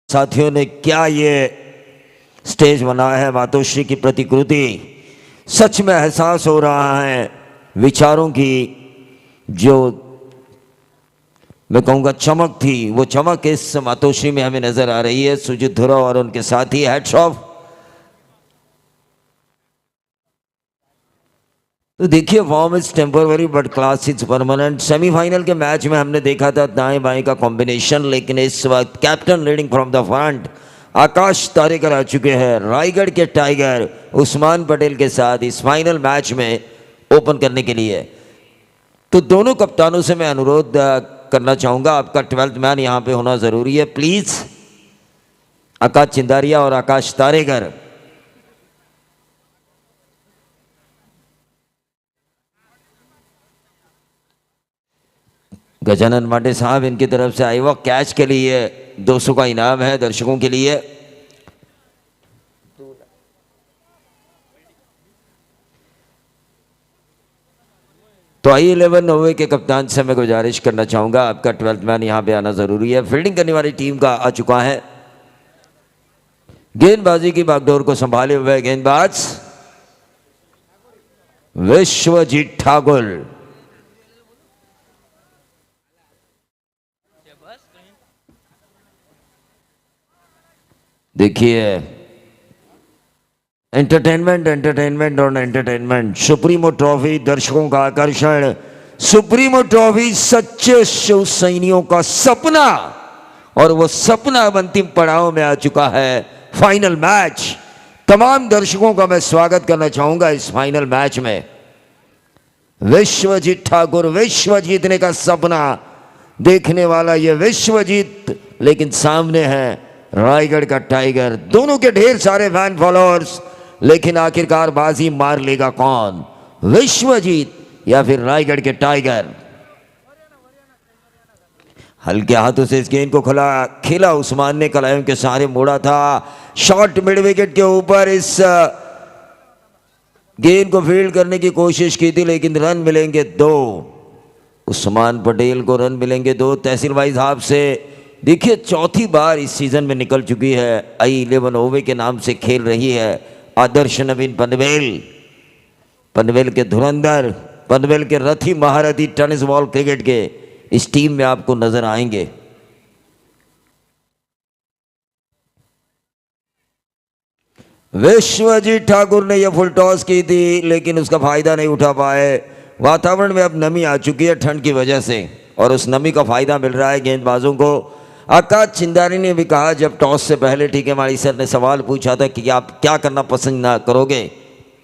साथियों ने क्या ये स्टेज बनाया है, मातोश्री की प्रतिकृति। सच में एहसास हो रहा है विचारों की जो मैं कहूँगा चमक थी, वो चमक इस मातोश्री में हमें नजर आ रही है। सुजीत धुरा और उनके साथी, हैट्स ऑफ। तो देखिए, form is temporary but class is permanent. Semifinal के मैच में हमने देखा था दाएं बाएं का कॉम्बिनेशन, लेकिन इस वक्त captain leading from the front Akash Tarekar आ चुके हैं रायगढ़ के टाइगर उस्मान पटेल के साथ इस फाइनल मैच में ओपन करने के लिए। तो दोनों कप्तानों से मैं अनुरोध करना चाहूँगा, आपका 12th मैन यहाँ पे होना ज़रूरी है प्लीज़। आकाश चिंदारिया और आकाश तारेकर। गजानन माटे साहब इनकी तरफ से आई, वो कैच के लिए 200 का इनाम है दर्शकों के लिए। तो I11 नोवे के कप्तान से मैं गुजारिश करना चाहूंगा, आपका 12th मैन यहां पे आना जरूरी है। फील्डिंग करने वाली टीम का आ चुका है। गेंदबाजी की बागडोर को संभाले हुए गेंदबाज विश्वजीत ठाकुर। देखिए, एंटरटेनमेंट और एंटरटेनमेंट। सुप्रीमो ट्रॉफी दर्शकों का आकर्षण, सुप्रीमो ट्रॉफी सच्चे शिव सैनियों का सपना, और वो सपना अब अंतिम पड़ाव में आ चुका है। फाइनल मैच, तमाम दर्शकों का मैं स्वागत करना चाहूंगा इस फाइनल मैच में। विश्वजीत ठाकुर, विश्व जीतने का सपना देखने वाला ये विश्वजीत, लेकिन सामने है रायगढ़ का टाइगर। दोनों के ढेर सारे फैन फॉलोअर्स, लेकिन आखिरकार बाजी मार लेगा कौन, विश्वजीत या फिर रायगढ़ के टाइगर। हल्के हाथों से इस गेंद को खेला उस्मान ने, कलायों के सहारे मोड़ा था। शॉर्ट मिड विकेट के ऊपर इस गेंद को फील्ड करने की कोशिश की थी, लेकिन रन मिलेंगे 2। उस्मान पटेल को रन मिलेंगे 2 तहसील भाई साहब से। देखिए, चौथी बार इस सीजन में निकल चुकी है। I11 ओवे के नाम से खेल रही है आदर्श नवीन पनवेल। पनवेल के धुरंधर, पनवेल के रथी महारथी टेनिस बॉल क्रिकेट के इस टीम में आपको नजर आएंगे। विश्वजीत ठाकुर ने यह फुल टॉस की थी, लेकिन उसका फायदा नहीं उठा पाए। वातावरण में अब नमी आ चुकी है ठंड की वजह से, और उस नमी का फायदा मिल रहा है गेंदबाजों को। आकाश चिंदारी ने भी कहा, जब टॉस से पहले टीके माली सर ने सवाल पूछा था कि आप क्या करना पसंद ना करोगे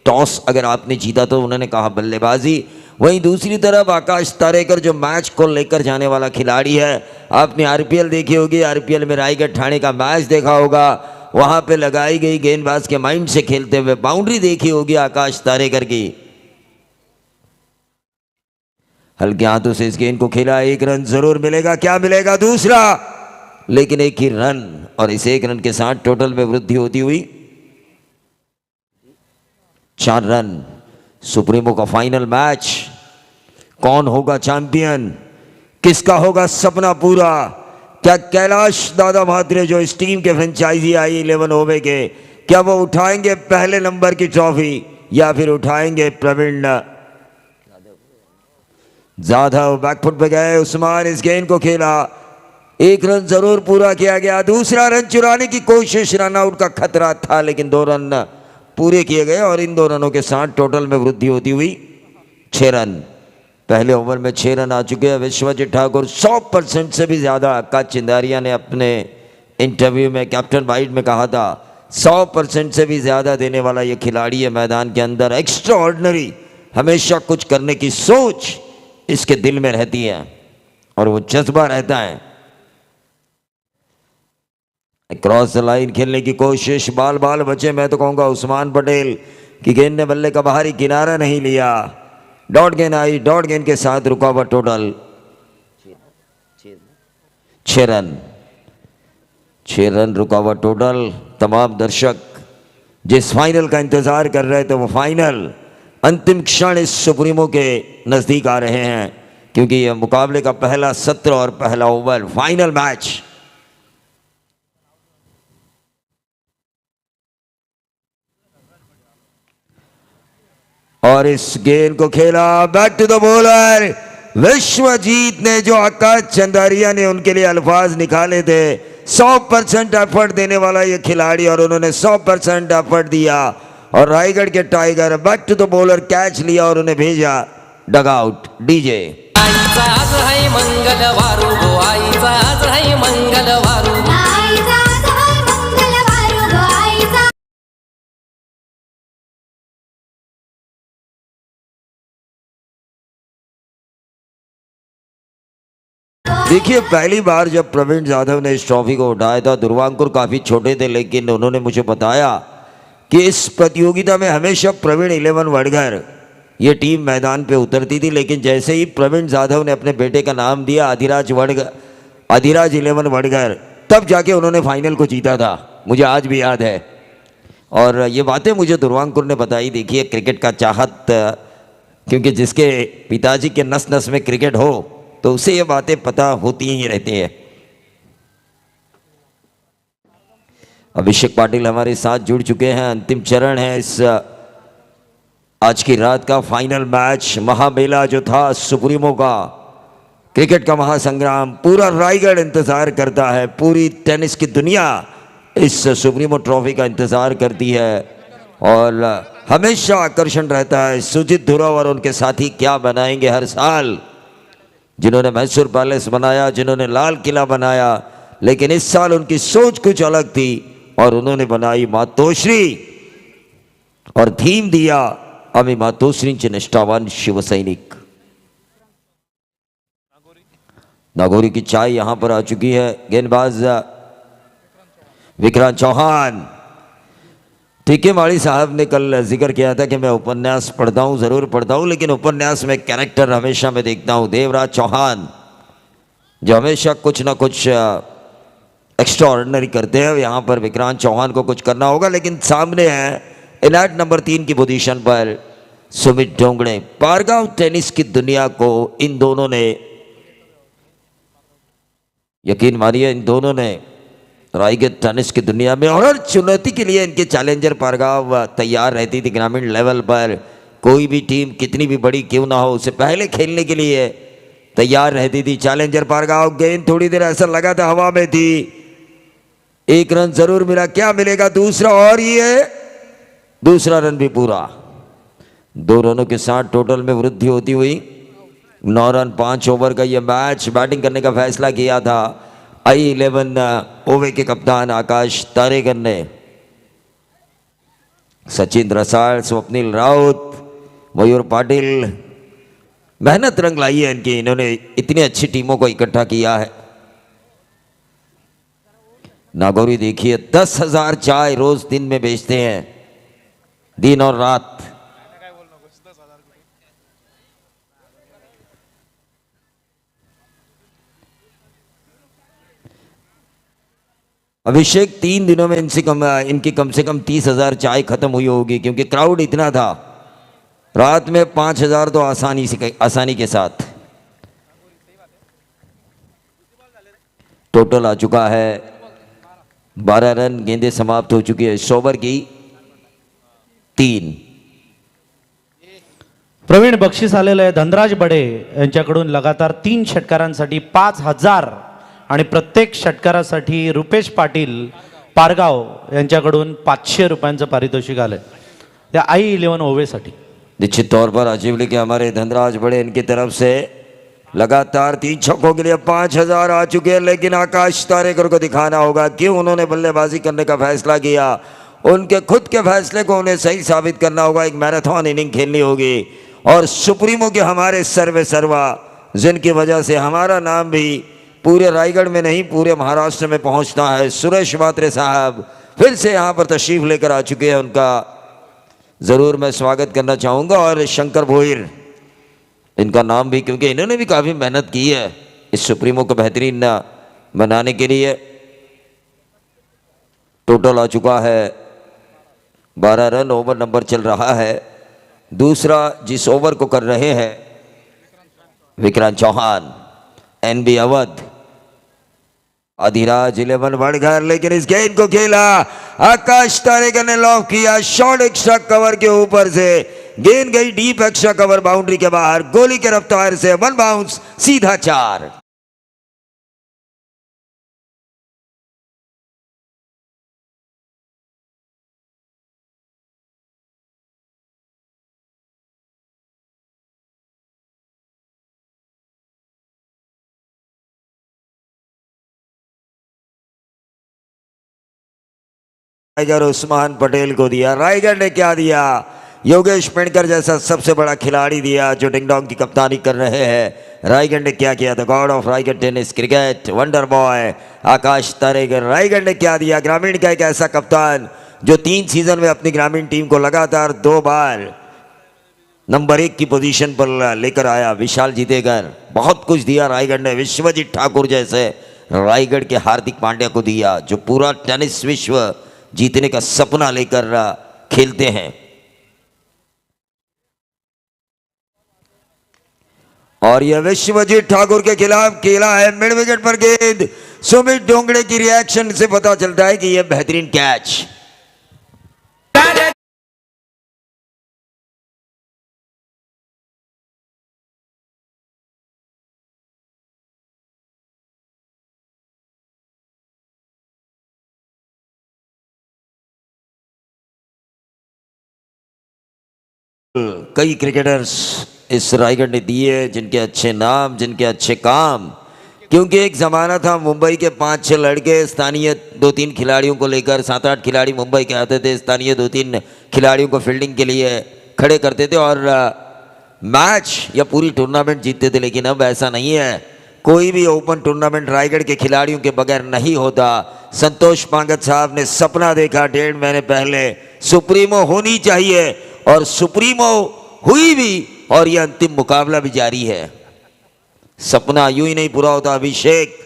टॉस अगर आपने जीता, तो उन्होंने कहा बल्लेबाजी। वहीं दूसरी तरफ आकाश तारेकर जो मैच को लेकर जाने वाला खिलाड़ी है, आपने आरपीएल देखी होगी, आरपीएल में रायगढ़ ठाणे का मैच देखा होगा, वहां पे लगाई गई गेंदबाज के माइंड से खेलते हुए बाउंड्री देखी होगी आकाश तारेकर की। हल्के हाथों से इस गेंद को खेला, 1 रन जरूर मिलेगा। क्या मिलेगा? दूसरा, लेकिन 1 ही रन, और इस 1 रन के साथ टोटल में वृद्धि होती हुई 4 रन। सुप्रीमो का फाइनल मैच, कौन होगा चैंपियन, किसका होगा सपना पूरा? क्या कैलाश दादा म्हात्रे जो इस टीम के फ्रेंचाइजी I11 ओवे के, क्या वो उठाएंगे पहले नंबर की ट्रॉफी, या फिर उठाएंगे प्रवीण जाधव? बैकफुट पे गए उस्मान, इस गेंद को खेला, 1 रन जरूर पूरा किया गया। दूसरा रन चुराने की कोशिश, रन आउट का खतरा था, लेकिन 2 रन पूरे किए गए, और इन 2 रनों के साथ टोटल में वृद्धि होती हुई 6 रन। पहले ओवर में 6 रन आ चुके हैं विश्वजीत ठाकुर। 100% से भी ज्यादा आकाश चिंदारिया ने अपने इंटरव्यू में कैप्टन वाइड में कहा था, 100% से भी ज्यादा देने वाला ये खिलाड़ी है मैदान के अंदर। एक्स्ट्रा ऑर्डिनरी, हमेशा कुछ करने की सोच इसके दिल में रहती है, और वो जज्बा रहता है। क्रॉस लाइन खेलने की कोशिश, बाल बाल बचे, मैं तो कहूंगा उस्मान पटेल की गेंद ने बल्ले का बाहरी किनारा नहीं लिया। डॉट गेंद आई, डॉट गेंद के साथ रुका हुआ टोटल 6 रन। 6 रन रुका हुआ टोटल। तमाम दर्शक जिस फाइनल का इंतजार कर रहे थे, वो फाइनल अंतिम क्षण इस सुप्रीमो के नजदीक आ रहे हैं, क्योंकि यह मुकाबले का पहला सत्र और पहला ओवर, फाइनल मैच। और इस गेंद को खेला back to the bowler Vishwajeet ने, जो आकाश चंदारिया ने उनके लिए अल्फाज निकाले थे। 100% एफर्ट देने वाला ये खिलाड़ी और उन्होंने 100% एफर्ट दिया और रायगढ़ के tiger back to the bowler catch लिया और उन्हें भेजा डग आउट। डीजे आईचा आज है मंगलवार गो, आईचा आज है मंगलवार। आईचा आज है मंगलवार गो, आईचा। देखिए, पहली बार जब प्रवीण जाधव ने इस ट्रॉफी को उठाया था, दुर्वांकुर काफ़ी छोटे थे, लेकिन उन्होंने मुझे बताया कि इस प्रतियोगिता में हमेशा प्रवीण 11 वडगर ये टीम मैदान पे उतरती थी। लेकिन जैसे ही प्रवीण जाधव ने अपने बेटे का नाम दिया अधिराज 11 वडगर, तब जाके उन्होंने फाइनल को जीता था, मुझे आज भी याद है। और ये बातें मुझे दुर्वांकुर ने बताई। देखिए, क्रिकेट का चाहत, क्योंकि जिसके पिताजी के नस नस में क्रिकेट हो तो उसे ये बातें पता होती ही रहती हैं। अभिषेक पाटिल हमारे साथ जुड़ चुके हैं। अंतिम चरण है इस आज की रात का फाइनल मैच। महामेला जो था सुप्रीमो का, क्रिकेट का महासंग्राम, पूरा रायगढ़ इंतजार करता है, पूरी टेनिस की दुनिया इस सुप्रीमो ट्रॉफी का इंतजार करती है और हमेशा आकर्षण रहता है सुजीत ध्रुव और उनके साथी क्या बनाएंगे हर साल। जिन्होंने मैसूर पैलेस बनाया, जिन्होंने लाल किला बनाया, लेकिन इस साल उनकी सोच कुछ अलग थी और उन्होंने बनाई मातोश्री और थीम दिया आम्ही मातोश्रींचे निष्ठावान शिवसैनिक। नागौरी की चाय यहां पर आ चुकी है। गेंदबाज विक्रांत चौहान। ठीक है, माली साहब ने कल जिक्र किया था कि मैं उपन्यास पढ़ता हूँ, ज़रूर पढ़ता हूँ, लेकिन उपन्यास में कैरेक्टर हमेशा मैं देखता हूँ। देवराज चौहान जो हमेशा कुछ ना कुछ एक्स्ट्रा ऑर्डिनरी करते हैं, यहाँ पर विक्रांत चौहान को कुछ करना होगा। लेकिन सामने है इनायत नंबर 3 की पोजीशन पर सुमित डोंगड़े। पारगांव टेनिस की दुनिया को इन दोनों ने, यकीन मानिए, इन दोनों ने रायगढ़ टेनिस की दुनिया में और चुनौती के लिए इनके चैलेंजर पारगांव तैयार रहती थी। ग्रामीण लेवल पर कोई भी टीम कितनी भी बड़ी क्यों ना हो, उसे पहले खेलने के लिए तैयार रहती थी चैलेंजर पारगांव। गेंद थोड़ी देर ऐसा लगा था हवा में थी, एक रन जरूर मिला, क्या मिलेगा दूसरा, और ये दूसरा रन भी पूरा। 2 रनों के साथ टोटल में वृद्धि होती हुई 9 रन 5 ओवर का ये मैच। बैटिंग करने का फैसला किया था I11 ओवे के कप्तान आकाश तारेकर ने। सचिन रसाल, स्वप्निल राउत, मयूर पाटिल, मेहनत रंग लाई है इनकी। इन्होंने इतनी अच्छी टीमों को इकट्ठा किया है। नागौरी देखिए 10,000 चाय रोज दिन में बेचते हैं, दिन और रात। अभिषेक 3 दिनों में इनकी कम से कम 30,000 चाय खत्म हुई होगी, क्योंकि क्राउड इतना था। रात में 5,000 तो आसानी के साथ। टोटल आ चुका है 12 रन। गेंदें समाप्त हो चुकी है 100 ओव्हर की 3। प्रवीण बक्षीस आलेलं आहे धनराज बडे यांच्याकडून लगातार 3 षटकारांसाठी 5,000 आणि प्रत्येक षटकारासाठी रुपेश पाटील पारगाव यांच्याकडून 500 रुपयांचं पारितोषिक आलंय त्या I11 ओवेसाठी। निश्चित तौर पर अजीवली के हमारे धनराज बड़े इनकी तरफ से लगातार 3 छक्कों के लिए 5,000 आ चुके हैं। लेकिन आकाश तारेकर को दिखाना होगा क्यों उन्होंने बल्लेबाजी करने का फैसला किया। उनके खुद के फैसले को उन्हें सही साबित करना होगा। एक मैराथन इनिंग खेलनी होगी और सुप्रीमो के हमारे सर्वे सर्वा, जिनकी वजह से हमारा नाम भी पूरे रायगढ़ में नहीं पूरे महाराष्ट्र में पहुंचता है, सुरेश मात्रे साहब फिर से यहाँ पर तशरीफ लेकर आ चुके हैं। उनका ज़रूर मैं स्वागत करना चाहूँगा। और शंकर भोईर, इनका नाम भी, क्योंकि इन्होंने भी काफ़ी मेहनत की है इस सुप्रीमो को बेहतरीन बनाने के लिए। टोटल आ चुका है 12 रन। ओवर नंबर चल रहा है दूसरा, जिस ओवर को कर रहे हैं विक्रांत चौहान, NB अवध, अधिराज 11 वडगर। लेकिन इस गेंद को खेला आकाश तारेकर ने लॉक किया, शॉर्ट एक्स्ट्रा कवर के ऊपर से गेंद गई डीप एक्स्ट्रा कवर बाउंड्री के बाहर, गोली के रफ्तार से 1 बाउंस, सीधा 4। टाइगर उस्मान पटेल को दिया, रायगढ़ ने क्या दिया, योगेश पेड़कर जैसा सबसे बड़ा खिलाड़ी दिया जो डिंगडोंग की कप्तानी कर रहे हैं। रायगढ़ ने क्या किया, the god of Raigad tennis cricket wonder boy Akash Taregar. Raigad ने क्या दिया, ग्रामीण का एक ऐसा कप्तान जो 3 सीजन में अपनी ग्रामीण टीम को लगातार 2 बार नंबर 1 की पोजीशन पर लेकर आया। विशाल जीतेगर, बहुत कुछ दिया रायगढ़ ने। विश्वजीत ठाकुर जैसे रायगढ़ के हार्दिक पांड्या को दिया जो पूरा टेनिस विश्व जीतने का सपना लेकर खेलते हैं। और यह विश्वजीत ठाकुर के खिलाफ खेला है मिड विकेट पर गेंद। सुमित डोंगड़े की रिएक्शन से पता चलता है कि यह बेहतरीन कैच। कई क्रिकेटर्स इस रायगढ़ ने दिए जिनके अच्छे नाम, जिनके अच्छे काम, क्योंकि एक ज़माना था मुंबई के 5-6 लड़के स्थानीय 2-3 खिलाड़ियों को लेकर, 7-8 खिलाड़ी मुंबई के आते थे, स्थानीय 2-3 खिलाड़ियों को फील्डिंग के लिए खड़े करते थे और मैच या पूरी टूर्नामेंट जीतते थे। लेकिन अब ऐसा नहीं है, कोई भी ओपन टूर्नामेंट रायगढ़ के खिलाड़ियों के बगैर नहीं होता। संतोष पांगत साहब ने सपना देखा 1.5 महीने पहले, सुप्रीमो होनी चाहिए और सुप्रीमो हुई भी, और यह अंतिम मुकाबला भी जारी है। सपना यूं ही नहीं पूरा होता अभिषेक,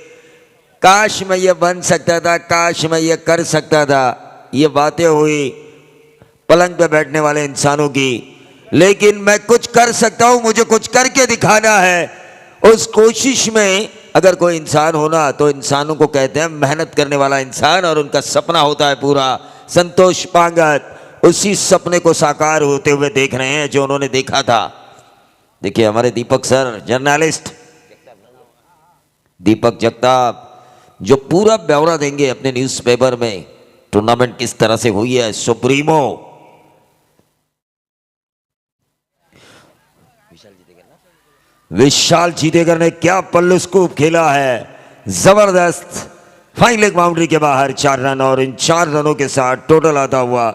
काश मैं ये बन सकता था, काश मैं ये कर सकता था, ये बातें हुई पलंग पे बैठने वाले इंसानों की। लेकिन मैं कुछ कर सकता हूं, मुझे कुछ करके दिखाना है। उस कोशिश में अगर कोई इंसान होना तो इंसानों को कहते हैं मेहनत करने वाला इंसान, और उनका सपना होता है पूरा। संतोष पांगत उसी सपने को साकार होते हुए देख रहे हैं जो उन्होंने देखा था। देखिए हमारे दीपक सर, जर्नलिस्ट दीपक जगताप, जो पूरा ब्यौरा देंगे अपने न्यूज़पेपर में टूर्नामेंट किस तरह से हुई है। सुप्रीमो विशाल जीतेगर ने क्या पल्लू स्कूप खेला है, जबरदस्त। फाइन लेग बाउंड्री के बाहर 4 रन, और इन 4 रनों के साथ टोटल आता हुआ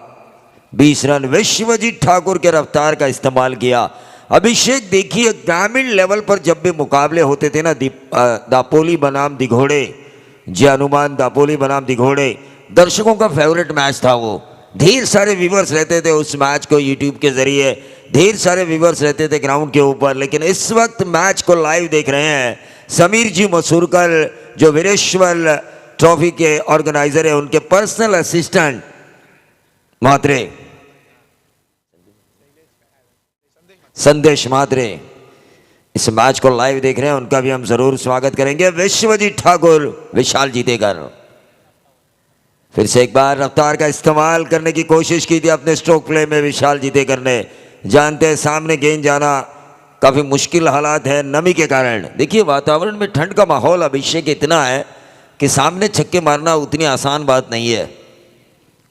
20 रन। विश्वजीत ठाकुर के रफ्तार का इस्तेमाल किया। अभिषेक देखिए, ग्रामीण लेवल पर जब भी मुकाबले होते थे ना, दापोली बनाम दिघोड़े, जे हनुमान दापोली बनाम दिघोड़े, दर्शकों का फेवरेट मैच था वो। ढेर सारे व्यूवर्स रहते थे उस मैच को यूट्यूब के जरिए, ढेर सारे व्यूवर्स रहते थे ग्राउंड के ऊपर। लेकिन इस वक्त मैच को लाइव देख रहे हैं समीर जी मसूरकर, जो वीरेश्वर ट्रॉफी के ऑर्गेनाइजर है, उनके पर्सनल असिस्टेंट म्हात्रे, संदेश म्हात्रे इस मैच को लाइव देख रहे हैं, उनका भी हम जरूर स्वागत करेंगे। विश्वजीत ठाकुर, विशाल जीतेगर फिर से एक बार रफ्तार का इस्तेमाल करने की कोशिश की थी अपने स्ट्रोक प्ले में विशाल जीतेगर ने। जानते हैं सामने गेंद जाना काफ़ी मुश्किल हालात है नमी के कारण। देखिए वातावरण में ठंड का माहौल अभिषेक इतना है कि सामने छक्के मारना उतनी आसान बात नहीं है।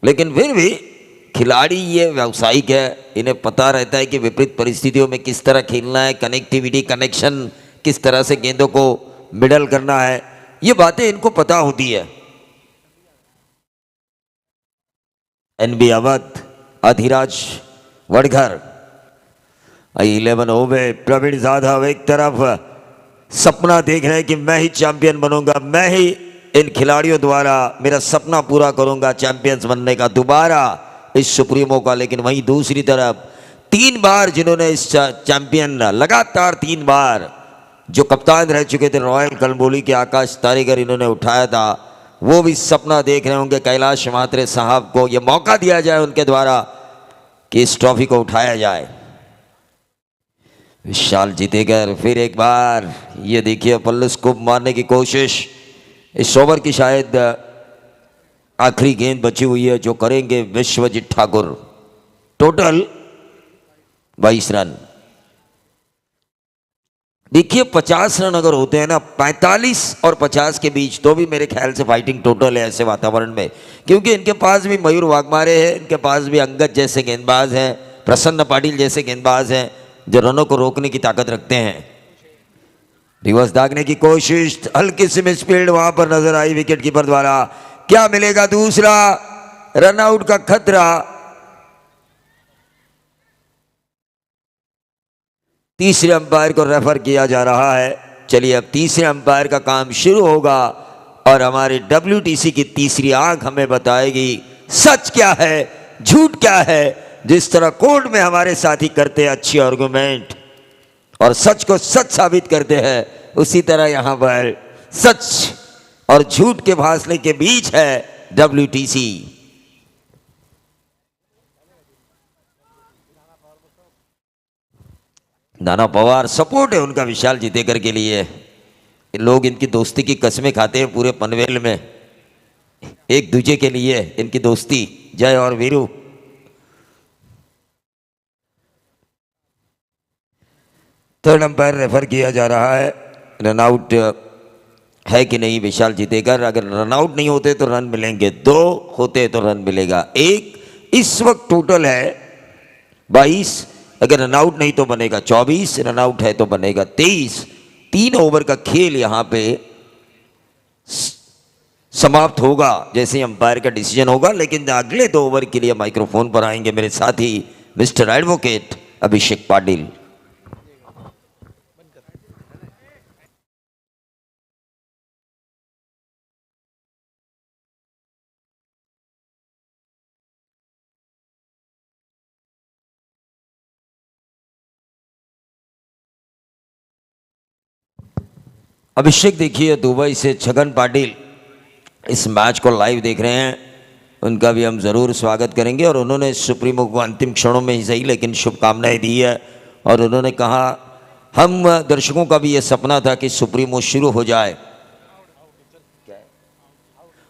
लेकिन फिर भी खिलाड़ी ये व्यावसायिक है, इन्हें पता रहता है कि विपरीत परिस्थितियों में किस तरह खेलना है, कनेक्टिविटी, कनेक्शन किस तरह से गेंदों को मिडल करना है, ये बातें इनको पता होती है। एनबी अवध, अधिराज वडघर, 11 ओवर, प्रवीण जाधव एक तरफ सपना देख रहे हैं कि मैं ही चैंपियन बनूंगा, मैं ही इन खिलाड़ियों द्वारा मेरा सपना पूरा करूंगा चैंपियंस बनने का दोबारा इस सुप्रीमो का। लेकिन वहीं दूसरी तरफ 3 बार जिन्होंने इस चैंपियन लगातार 3 बार जो कप्तान रह चुके थे रॉयल कलंबोली के आकाश तारेगर, इन्होंने उठाया था, वो भी सपना देख रहे होंगे कैलाश म्हात्रे साहब को ये मौका दिया जाए उनके द्वारा कि इस ट्रॉफी को उठाया जाए। विशाल जीतेगर फिर एक बार, ये देखिए पल्लू स्कूप मारने की कोशिश। इस ओवर की शायद आखिरी गेंद बची हुई है जो करेंगे विश्वजीत ठाकुर। Total 22 run. देखिए 50 रन अगर होते हैं ना 45 और 50 के बीच, तो भी मेरे ख्याल से फाइटिंग टोटल है ऐसे वातावरण में, क्योंकि इनके पास भी मयूर वाघमारे हैं, इनके पास भी अंगद जैसे गेंदबाज हैं, प्रसन्न पाटिल जैसे गेंदबाज हैं जो रनों को रोकने की ताकत रखते हैं। रिवर्स दागने की कोशिश, हल्की सी मिसफील्ड वहां पर नजर आई विकेट कीपर द्वारा। क्या मिलेगा? दूसरा रनआउट का खतरा। तीसरे अंपायर को रेफर किया जा रहा है। चलिए अब तीसरे अंपायर का काम शुरू होगा और हमारे WTC की तीसरी आंख हमें बताएगी सच क्या है, झूठ क्या है। जिस तरह कोर्ट में हमारे साथी करते हैं अच्छी आर्गुमेंट और सच को सच साबित करते हैं, उसी तरह यहां पर सच और झूठ के फासले के बीच है WTC। नाना पवार सपोर्ट है उनका विशाल जीतेकर के लिए। लोग इनकी दोस्ती की कस्में खाते हैं पूरे पनवेल में, एक दूजे के लिए इनकी दोस्ती। जय और वीरू। थर्ड अंपायर रेफर किया जा रहा है। रनआउट है कि नहीं विशाल जीतेकर? अगर रनआउट नहीं होते तो रन मिलेंगे, 2 होते तो रन मिलेगा 1। इस वक्त टोटल है 22, अगर रनआउट नहीं तो बनेगा 24, रनआउट है तो बनेगा 23। 3 ओवर का खेल यहां पे समाप्त होगा जैसे ही अंपायर का डिसीजन होगा। लेकिन अगले 2 ओवर के लिए माइक्रोफोन पर आएंगे मेरे साथी मिस्टर एडवोकेट अभिषेक पाटिल। अभिषेक देखिए दुबई से छगन पाटिल इस मैच को लाइव देख रहे हैं, उनका भी हम ज़रूर स्वागत करेंगे। और उन्होंने सुप्रीमो को अंतिम क्षणों में ही सही लेकिन शुभकामनाएं दी है और उन्होंने कहा हम दर्शकों का भी ये सपना था कि सुप्रीमो शुरू हो जाए।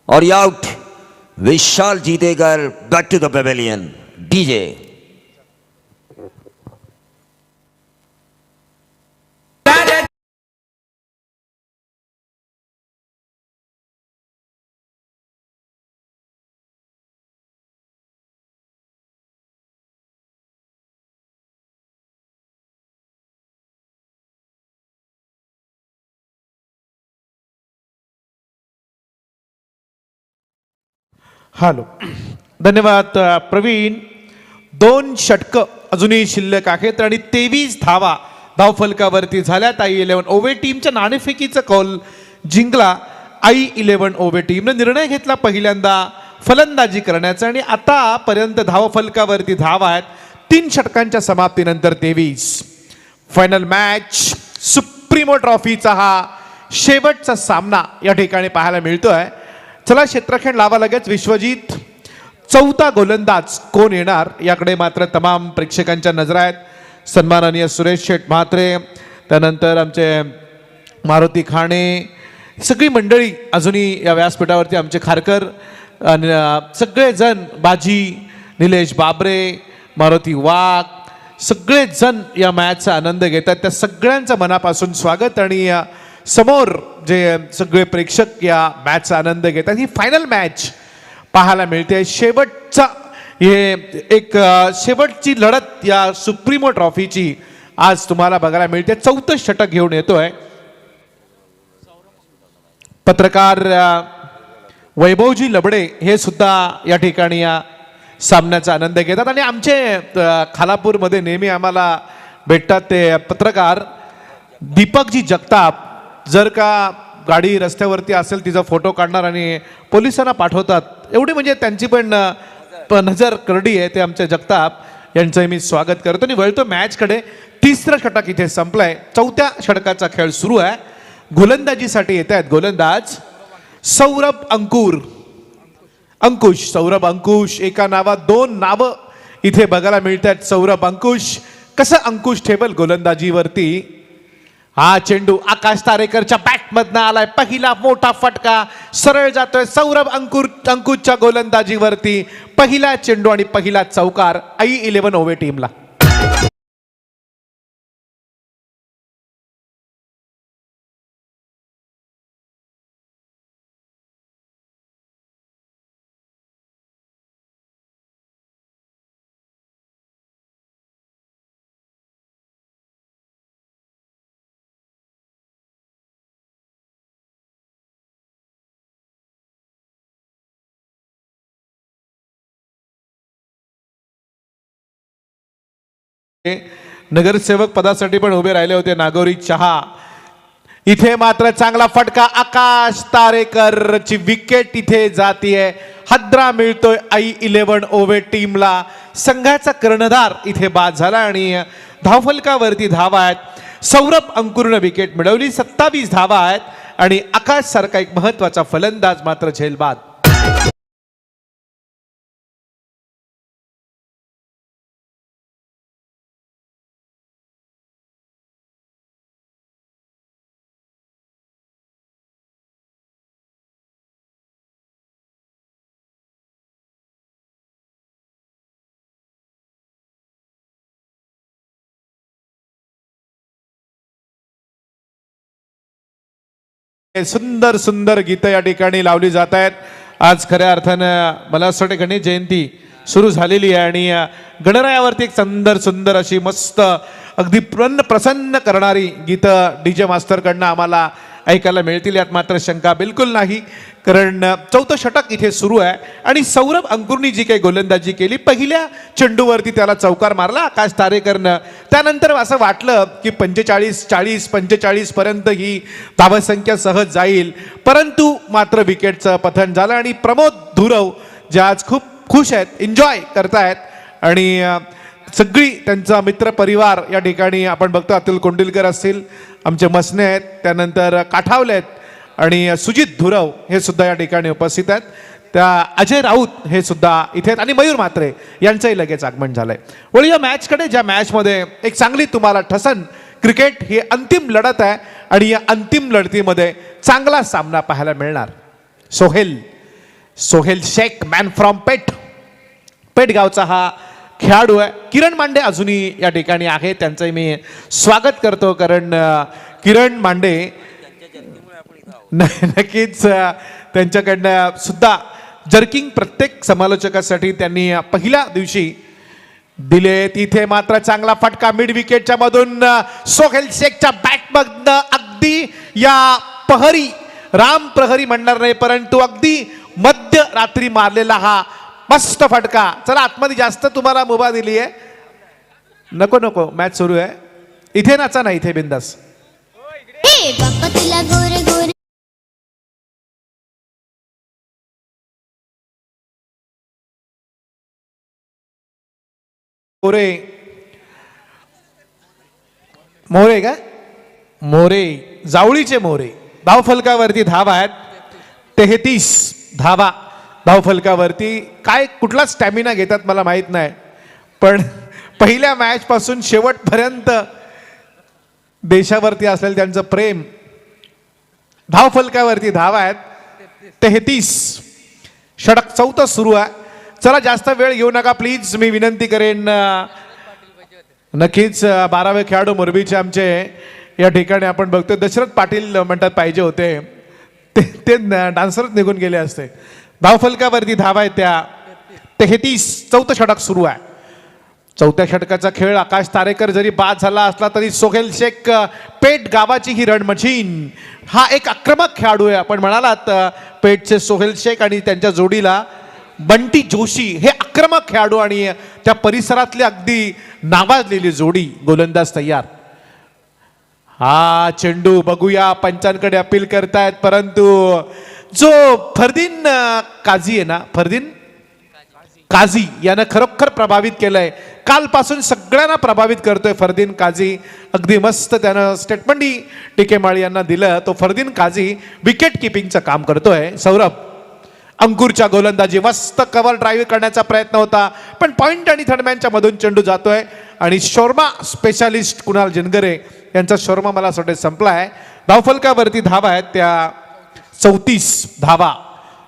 और ये out, Vishal Jitekar back to the pavilion. DJ hello, धन्यवाद प्रवीण. 2 षटकं अजूनही शिल्लक आहेत आणि 23 धावा धावफलकावरती झाल्यात. I11 ओवे टीमच्या नाणेफेकीचा कौल जिंकला I11 ओवे टीमने. निर्णय घेतला पहिल्यांदा फलंदाजी करण्याचा आणि आतापर्यंत धावफलकावरती धावा आहेत 3 षटकांच्या समाप्तीनंतर 23. फायनल मॅच सुप्रीमो ट्रॉफीचा हा शेवटचा सामना या ठिकाणी पाहायला मिळतोय. चला क्षेत्रखेळ लावा लगेच. विश्वजीत, 4था गोलंदाज कोण येणार याकडे मात्र तमाम प्रेक्षकांच्या नजरा आहेत. सन्माननीय सुरेश शेठ म्हात्रे, त्यानंतर आमचे मारुती खाणे, सगळी मंडळी अजूनही या व्यासपीठावरती, आमचे खारकर आणि सगळेजण, बाजी, निलेश बाबरे, मारुती वाघ, सगळेजण या मॅचचा आनंद घेतात. त्या सगळ्यांचं मनापासून स्वागत. आणि समोर जे सगळे प्रेक्षक या मॅचचा आनंद घेतात, ही फायनल मॅच पाहायला मिळते. शेवटचा हे एक शेवटची लढत या सुप्रीमो ट्रॉफीची आज तुम्हाला बघायला मिळते. 4थं षटक घेऊन येतोय पत्रकार वैभवजी लबडे, हे सुद्धा या ठिकाणी या सामन्याचा आनंद घेतात. आणि आमचे खालापूरमध्ये नेहमी आम्हाला भेटतात ते पत्रकार दीपकजी जगताप. जर का गाडी रस्त्यावरती असेल तिचा फोटो काढणार आणि पोलिसांना पाठवतात, एवढी म्हणजे त्यांची पण नजर करडी आहे. ते आमचे जगताप यांचं मी स्वागत करतो आणि वळतो मॅचकडे. 3रं षटक इथे संपलंय. 4थ्या षटकाचा खेळ सुरू आहे. गोलंदाजीसाठी येत आहेत गोलंदाज सौरभ अंकुश. सौरभ अंकुश, एका नावात 2 नावं इथे बघायला मिळतात. सौरभ अंकुश, कसं अंकुश ठेवल गोलंदाजीवरती. हा चेंडू आकाश तारेकरच्या बॅटमधनं आलाय. पहिला मोठा फटका सरळ जातोय सौरभ अंकुशच्या गोलंदाजीवरती. पहिला चेंडू आणि पहिला चौकार I11 ओवे टीमला. नगरसेवक पदासाठी पण उभे राहिले होते नागोरी चहा. इथे मात्र चांगला फटका, आकाश तारेकरची विकेट इथे जातीये. हादरा मिळतोय I11 ओवे टीमला. संघाचा कर्णधार इथे बाद झाला आणि धावफलकावरती धावा आहेत. सौरभ अंकुरनं विकेट मिळवली. 27 धावा आहेत आणि आकाश सारखा एक महत्वाचा फलंदाज मात्र झेलबाद. सुंदर सुंदर गीतं या ठिकाणी लावली जात आहेत. आज खऱ्या अर्थानं मला असं वाटतं गणेश जयंती सुरू झालेली आहे आणि गणरायावरती एक सुंदर सुंदर अशी मस्त अगदी प्रसन्न करणारी गीतं DJ मास्तरकडनं आम्हाला ऐकायला मिळतील यात मात्र शंका बिलकुल नाही. कारण चौथं षटक इथे सुरू आहे आणि सौरभ अंकुरनी जी काही गोलंदाजी केली, पहिल्या चेंडूवरती त्याला चौकार मारला आकाश तारेकरनं. त्यानंतर असं वाटलं की 45-40-45 पर्यंत ही धावसंख्या सहज जाईल, परंतु मात्र विकेटचं पतन झालं आणि प्रमोद धुरव जे आज खूप खुश आहेत, एन्जॉय करतायत आणि सगळी त्यांचा मित्र परिवार या ठिकाणी आपण बघतो. अतुल कोंडिलकर असतील, आमचे मसने आहेत, त्यानंतर काठावले आहेत आणि सुजित धुरव हे सुद्धा या ठिकाणी उपस्थित आहेत. त्या अजय राऊत हे सुद्धा इथे आहेत आणि मयूर म्हात्रे यांचंही लगेच आगमन झालंय. वळूया मॅचकडे, ज्या मॅचमध्ये एक चांगली तुम्हाला ठसन क्रिकेट ही अंतिम लढत आहे आणि या अंतिम लढतीमध्ये चांगला सामना पाहायला मिळणार. सोहेल शेख, मॅन फ्रॉम पेठ गावचा हा खेळाडू आहे. किरण मांडे अजूनही या ठिकाणी आहे, त्यांचंही मी स्वागत करतो. कारण किरण मांडे नक्कीच त्यांच्याकडनं सुद्धा जर्किंग प्रत्येक समालोचकासाठी त्यांनी पहिल्या दिवशी दिले. तिथे मात्र चांगला फटका मिड विकेटच्या मधून सोहेल शेखच्या बॅटमधनं अगदी या राम प्रहरी म्हणणार नाही, परंतु अगदी मध्यरात्री मारलेला हा मस्त फटका. चला आतमध्ये, जास्त तुम्हाला मुभा दिली आहे, नको मॅच सुरू आहे. इथे नाचा नाही, इथे बिंदास. ए बाप्पा तुला गोर गोर मोरे का मोरे जावळीचे मोरे धावफलकावरती धावा आहेत. 33 धावा धावफलकावरती. काय कुठला स्टॅमिना घेतात मला माहित नाही, पण पहिल्या मॅच पासून शेवटपर्यंत देशावरती असलेलं त्यांचं प्रेम. धावफलकावरती धावा आहेत 33. षटक चौथं सुरू आहे. चला जास्त वेळ घेऊ नका प्लीज, मी विनंती करेन. नक्कीच 12वे खेळाडू मोरबीचे आमचे या ठिकाणी आपण बघतोय. दशरथ पाटील म्हणतात पाहिजे होते, ते डान्सरच निघून गेले असते. धावफलकावरती धावा आहे त्या 33. चौथं षटक सुरू आहे. चौथ्या षटकाचा खेळ. आकाश तारेकर जरी बाद झाला असला तरी सोहेल शेख पेठ गावाची ही रण मशीन, हा एक आक्रमक खेळाडू आहे. आपण म्हणालात पेठचे सोहेल शेख आणि त्यांच्या जोडीला बंटी जोशी हे आक्रमक खेळाडू आणि त्या परिसरातली अगदी नावाजलेली जोडी. गोलंदाज तयार. हा चेंडू बघूया, पंचांकडे अपील करतायत, परंतु जो फरदीन काझी आहे ना, फरदीन काझी यानं खरोखर प्रभावित केलंय. कालपासून सगळ्यांना प्रभावित करतोय फरदीन काझी. अगदी मस्त त्यानं स्टेटमेंटही टीके माळी यांना दिलं. तो फरदीन काझी विकेट किपिंगचं काम करतोय. सौरभ अंकुरच्या गोलंदाजी, मस्त कव्हर ड्राईव्ह करण्याचा प्रयत्न होता, पण पॉइंट आणि थर्डमॅनच्या मधून चेंडू जातोय आणि शोर्मा स्पेशालिस्ट कुणाल जिनगरे यांचा शोर्मा मला असं वाटतं संपला आहे. धावफलकावरती धावा आहेत त्या 34 धावा.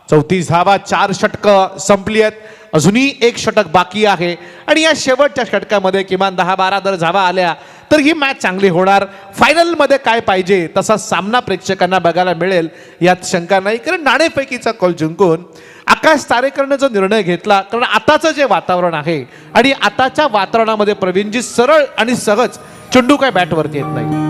34 धावा. 4 षटकं संपली आहेत. अजूनही एक षटक बाकी आहे आणि या शेवटच्या षटकामध्ये किमान 10-12 जर धावा आल्या तर ही मॅच चांगली होणार. फायनलमध्ये काय पाहिजे तसा सामना प्रेक्षकांना बघायला मिळेल यात शंका नाही. कारण नाणेफेकीचा कॉल जिंकून आकाश तारेकरनं जो निर्णय घेतला, कारण आताचं जे वातावरण आहे आणि आताच्या वातावरणामध्ये प्रवीणजी सरळ आणि सहज चेंडू काय बॅटवरती येत नाही.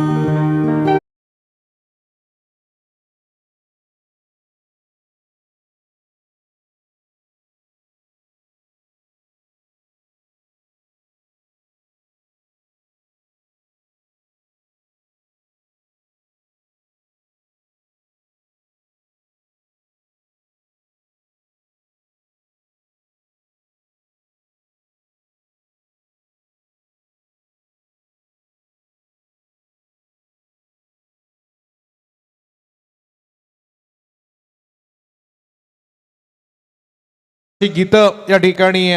ही गीतं या ठिकाणी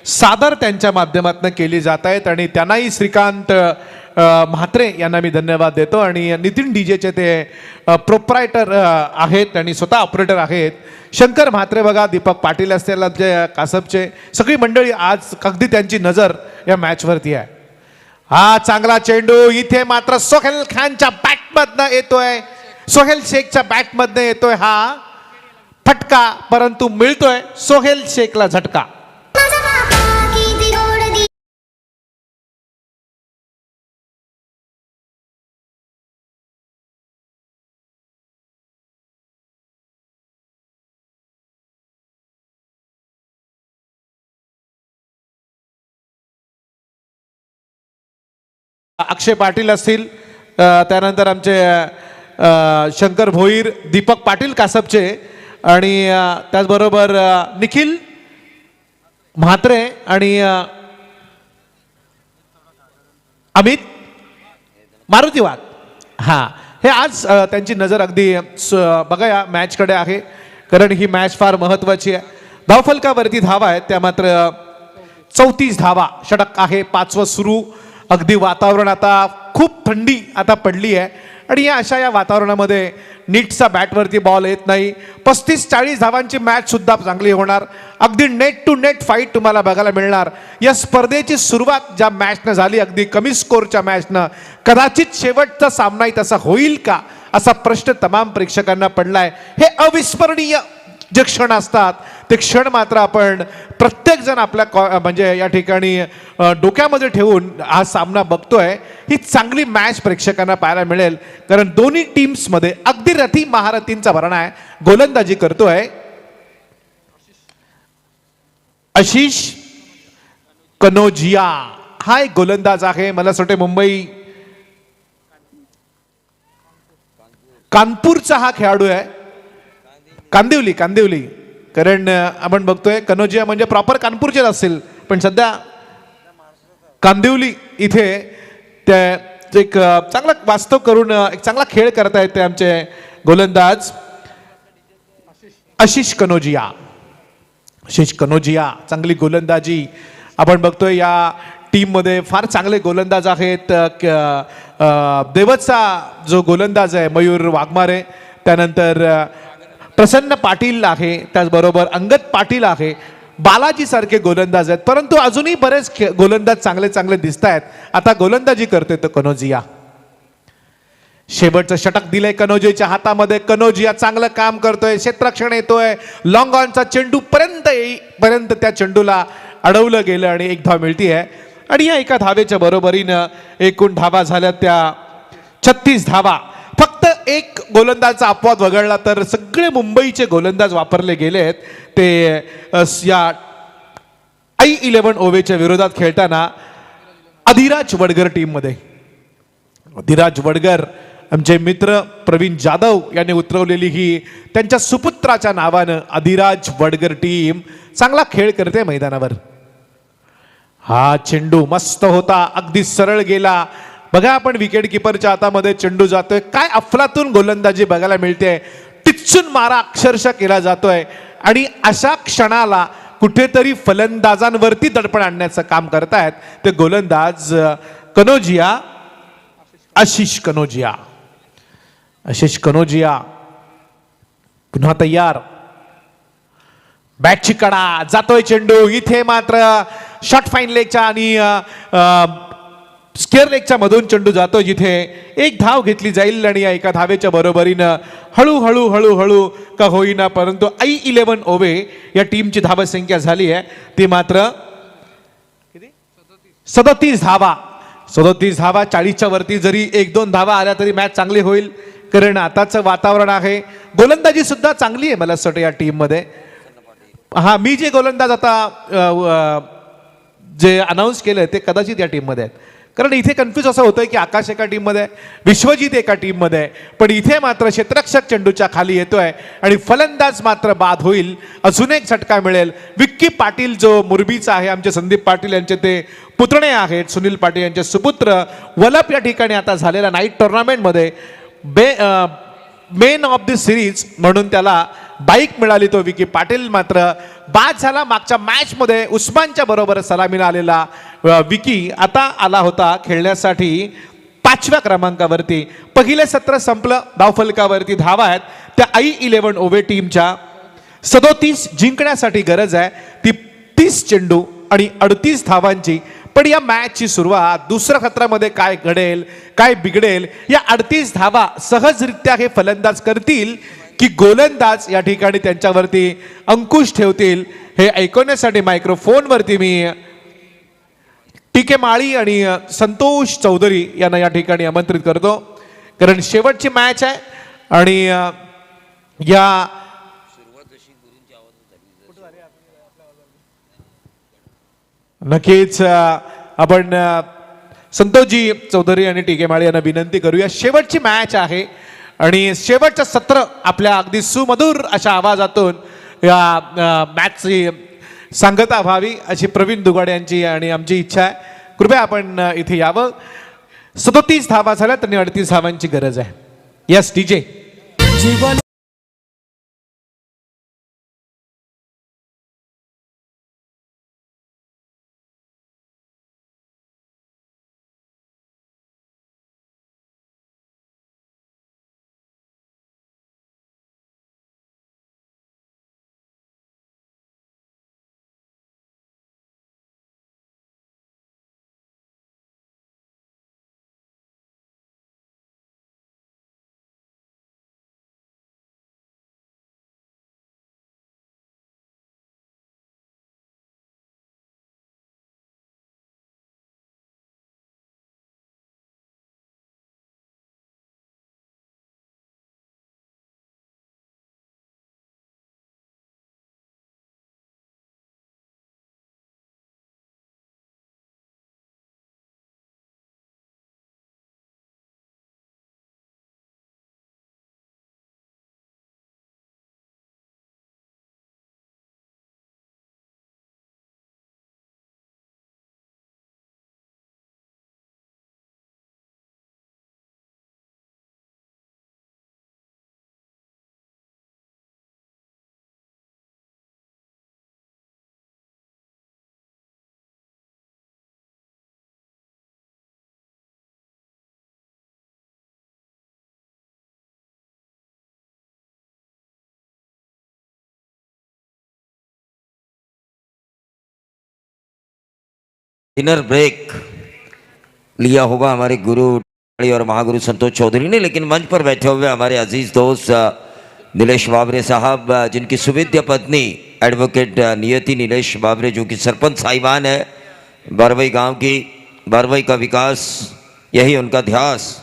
सादर त्यांच्या माध्यमातून केली जात आहेत आणि त्यांनाही श्रीकांत म्हात्रे यांना मी धन्यवाद देतो आणि नितीन डीजेचे ते प्रोप्रायटर आहेत आणि स्वतः ऑपरेटर आहेत शंकर म्हात्रे बघा, दीपक पाटील असतील आमचे कासपचे, सगळी मंडळी आज अगदी त्यांची नजर या मॅचवरती आहे. हा चांगला चेंडू इथे मात्र सोहेल खानच्या बॅटमधनं येतोय, सोहेल शेखच्या बॅटमधनं येतोय हा फटका, परंतु मिळतोय सोहेल शेखला झटका. माझा बाबा किती गोड दी अक्षय पाटील असतील, त्यानंतर आमचे शंकर भोईर, दीपक पाटील कासपचे आणि त्याचबरोबर निखिल म्हात्रे आणि अमित मारुती वाघ. हां, हे आज त्यांची नजर अगदी बघा या मॅचकडे आहे, कारण ही मॅच फार महत्त्वाची आहे. धावफलकावरती धावा आहेत त्या मात्र 34 धावा, षटक आहे 5वं सुरू. अगदी वातावरण आता खूप थंडी आता पडली आहे आणि या अशा या वातावरणामध्ये नीटचा बॅटवरती बॉल येत नाही. 35-40 धावांची मॅच सुद्धा चांगली होणार, अगदी नेट टू नेट फाईट तुम्हाला बघायला मिळणार. या स्पर्धेची सुरुवात ज्या मॅचनं झाली, अगदी कमी स्कोरच्या मॅचनं, कदाचित शेवटचा सामनाही तसा होईल का असा प्रश्न तमाम प्रेक्षकांना पडलाय. हे अविस्मरणीय जे क्षण असतात ते क्षण मात्र आपण प्रत्येकजण आपल्या म्हणजे या ठिकाणी डोक्यामध्ये ठेवून हा सामना बघतोय. ही चांगली मॅच प्रेक्षकांना पाहायला मिळेल, कारण दोन्ही टीम्समध्ये अगदी रथी महारथींचा भरणा आहे. गोलंदाजी करतोय आशिष कनोजिया, हा एक गोलंदाज आहे. मला असं वाटतं मुंबई कानपूरचा हा खेळाडू आहे, कांदिवली, कारण आपण बघतोय कनोजिया म्हणजे प्रॉपर कानपूरचेच असतील, पण सध्या कांदिवली इथे ते एक चांगला वास्तव करून एक चांगला खेळ करतायत ते आमचे गोलंदाज आशिष कनोजिया. चांगली गोलंदाजी आपण बघतोय या टीममध्ये. फार चांगले गोलंदाज आहेत. देवतचा जो गोलंदाज आहे मयूर वाघमारे, त्यानंतर प्रसन्न पाटील आहे, त्याचबरोबर अंगद पाटील आहे, बालाजी सारखे गोलंदाज आहेत. परंतु अजूनही बरेच गोलंदाज चांगले चांगले दिसत आहेत. आता गोलंदाजी करतोय तो कनोजिया. शेवटचं षटक दिलंय कनोजियाच्या हातामध्ये. कनोजिया चांगलं काम करतोय, क्षेत्ररक्षण येतोय, लॉंग ऑनचा चेंडू पर्यंत त्या चेंडूला अडवलं गेलं आणि एक धाव मिळतीये. आणि या एका धावेच्या बरोबरीनं एकूण धावा झाल्या त्या 36 धावा. फक्त एक गोलंदाजचा अपवाद वगळला तर सगळे मुंबईचे गोलंदाज वापरले गेले आहेत. ते या I11 ओवेच्या विरोधात खेळताना अधिराज वडगर टीममध्ये. अधिराज वडगर आमचे मित्र प्रवीण जाधव यांनी उतरवलेली ही त्यांच्या सुपुत्राच्या नावानं अधिराज वडगर टीम चांगला खेळ करते मैदानावर. हा चेंडू मस्त होता, अगदी सरळ गेला. बघा आपण विकेट किपरच्या हातामध्ये चेंडू जातोय, काय अफलातून गोलंदाजी बघायला मिळते. टिच्चून मारा अक्षरशः केला जातोय आणि अशा क्षणाला कुठेतरी फलंदाजांवरती दडपण आणण्याचं काम करतायत ते गोलंदाज कनोजिया, आशिष कनोजिया. पुन्हा तयार, बॅटची कडा, जातोय चेंडू. इथे मात्र शॉर्ट फाईन लेगच्या आणि स्केअर लेगच्या मधून चेंडू जातो, जिथे एक धाव घेतली जाईल आणि या एका धावेच्या बरोबरीनं हळूहळू का होईना परंतु I11 ओवे या टीमची धावसंख्या झाली आहे ती मात्र 37 धावा. 40च्या वरती जरी 1-2 धावा आल्या तरी मॅच चांगली होईल, कारण आताचं वातावरण आहे. गोलंदाजी सुद्धा चांगली आहे मला असं वाटतं या टीममध्ये. हा, मी जे गोलंदाज आता जे अनाऊन्स केलं ते कदाचित या टीममध्ये आहेत, कारण इथे कन्फ्यूज असं होतंय की आकाश एका टीममध्ये आहे, विश्वजित एका टीममध्ये आहे, पण इथे मात्र क्षेत्ररक्षक चेंडूच्या खाली येतोय आणि फलंदाज मात्र बाद होईल. अजून एक झटका मिळेल. विक्की पाटील जो मुरबीचा आहे, आमचे संदीप पाटील यांचे ते पुतणे आहेत, सुनील पाटील यांचे सुपुत्र. वलप या ठिकाणी आता झालेल्या नाईट टुर्नामेंटमध्ये मेन ऑफ द सिरीज म्हणून त्याला बाईक मिळाली तो विकी पाटील मात्र बाद झाला. मागच्या मॅचमध्ये उस्मानच्या बरोबर सलामीला आलेला विकी आता आला होता खेळण्यासाठी 5व्या क्रमांकावरती. पहिले सत्र संपलं, धावफलकावरती धावा आहेत त्या I11 ओवे टीमच्या. 37 जिंकण्यासाठी गरज आहे ती 30 चेंडू आणि 38 धावांची. पण या मॅचची सुरुवात दुसऱ्या सत्रामध्ये काय घडेल काय बिघडेल, या 38 धावा सहजरित्या हे फलंदाज करतील की गोलंदाज या ठिकाणी त्यांच्यावरती अंकुश ठेवतील, हे ऐकवण्यासाठी मायक्रोफोनवरती मी टीके माळी आणि संतोष चौधरी यांना या ठिकाणी आमंत्रित करतो. कारण शेवटची मॅच आहे आणि या नक्कीच आपण संतोषजी चौधरी आणि टीके माळी यांना विनंती करूया. शेवटची मॅच आहे आणि शेवटचं सत्र आपल्या अगदी सुमधुर अशा आवाजातून या मॅचची सांगता व्हावी अशी प्रवीण दुगाडे यांची आणि आमची इच्छा आहे. कृपया आपण इथे यावं. 37 धावा झाल्या, त्यांनी 38 धावांची गरज आहे. Yes DJ. जीवन डिनर ब्रेक लिया होगा हमारे गुरु और महागुरु संतोष चौधरी ने, लेकिन मंच पर बैठे हुए हमारे अजीज दोस्त नीलेश बाबरे साहब, जिनकी सुविद्य पत्नी एडवोकेट नियति नीलेश बाबरे, जो कि सरपंच साहिबान है बारवई गांव की. बारवई का विकास यही उनका ध्यास.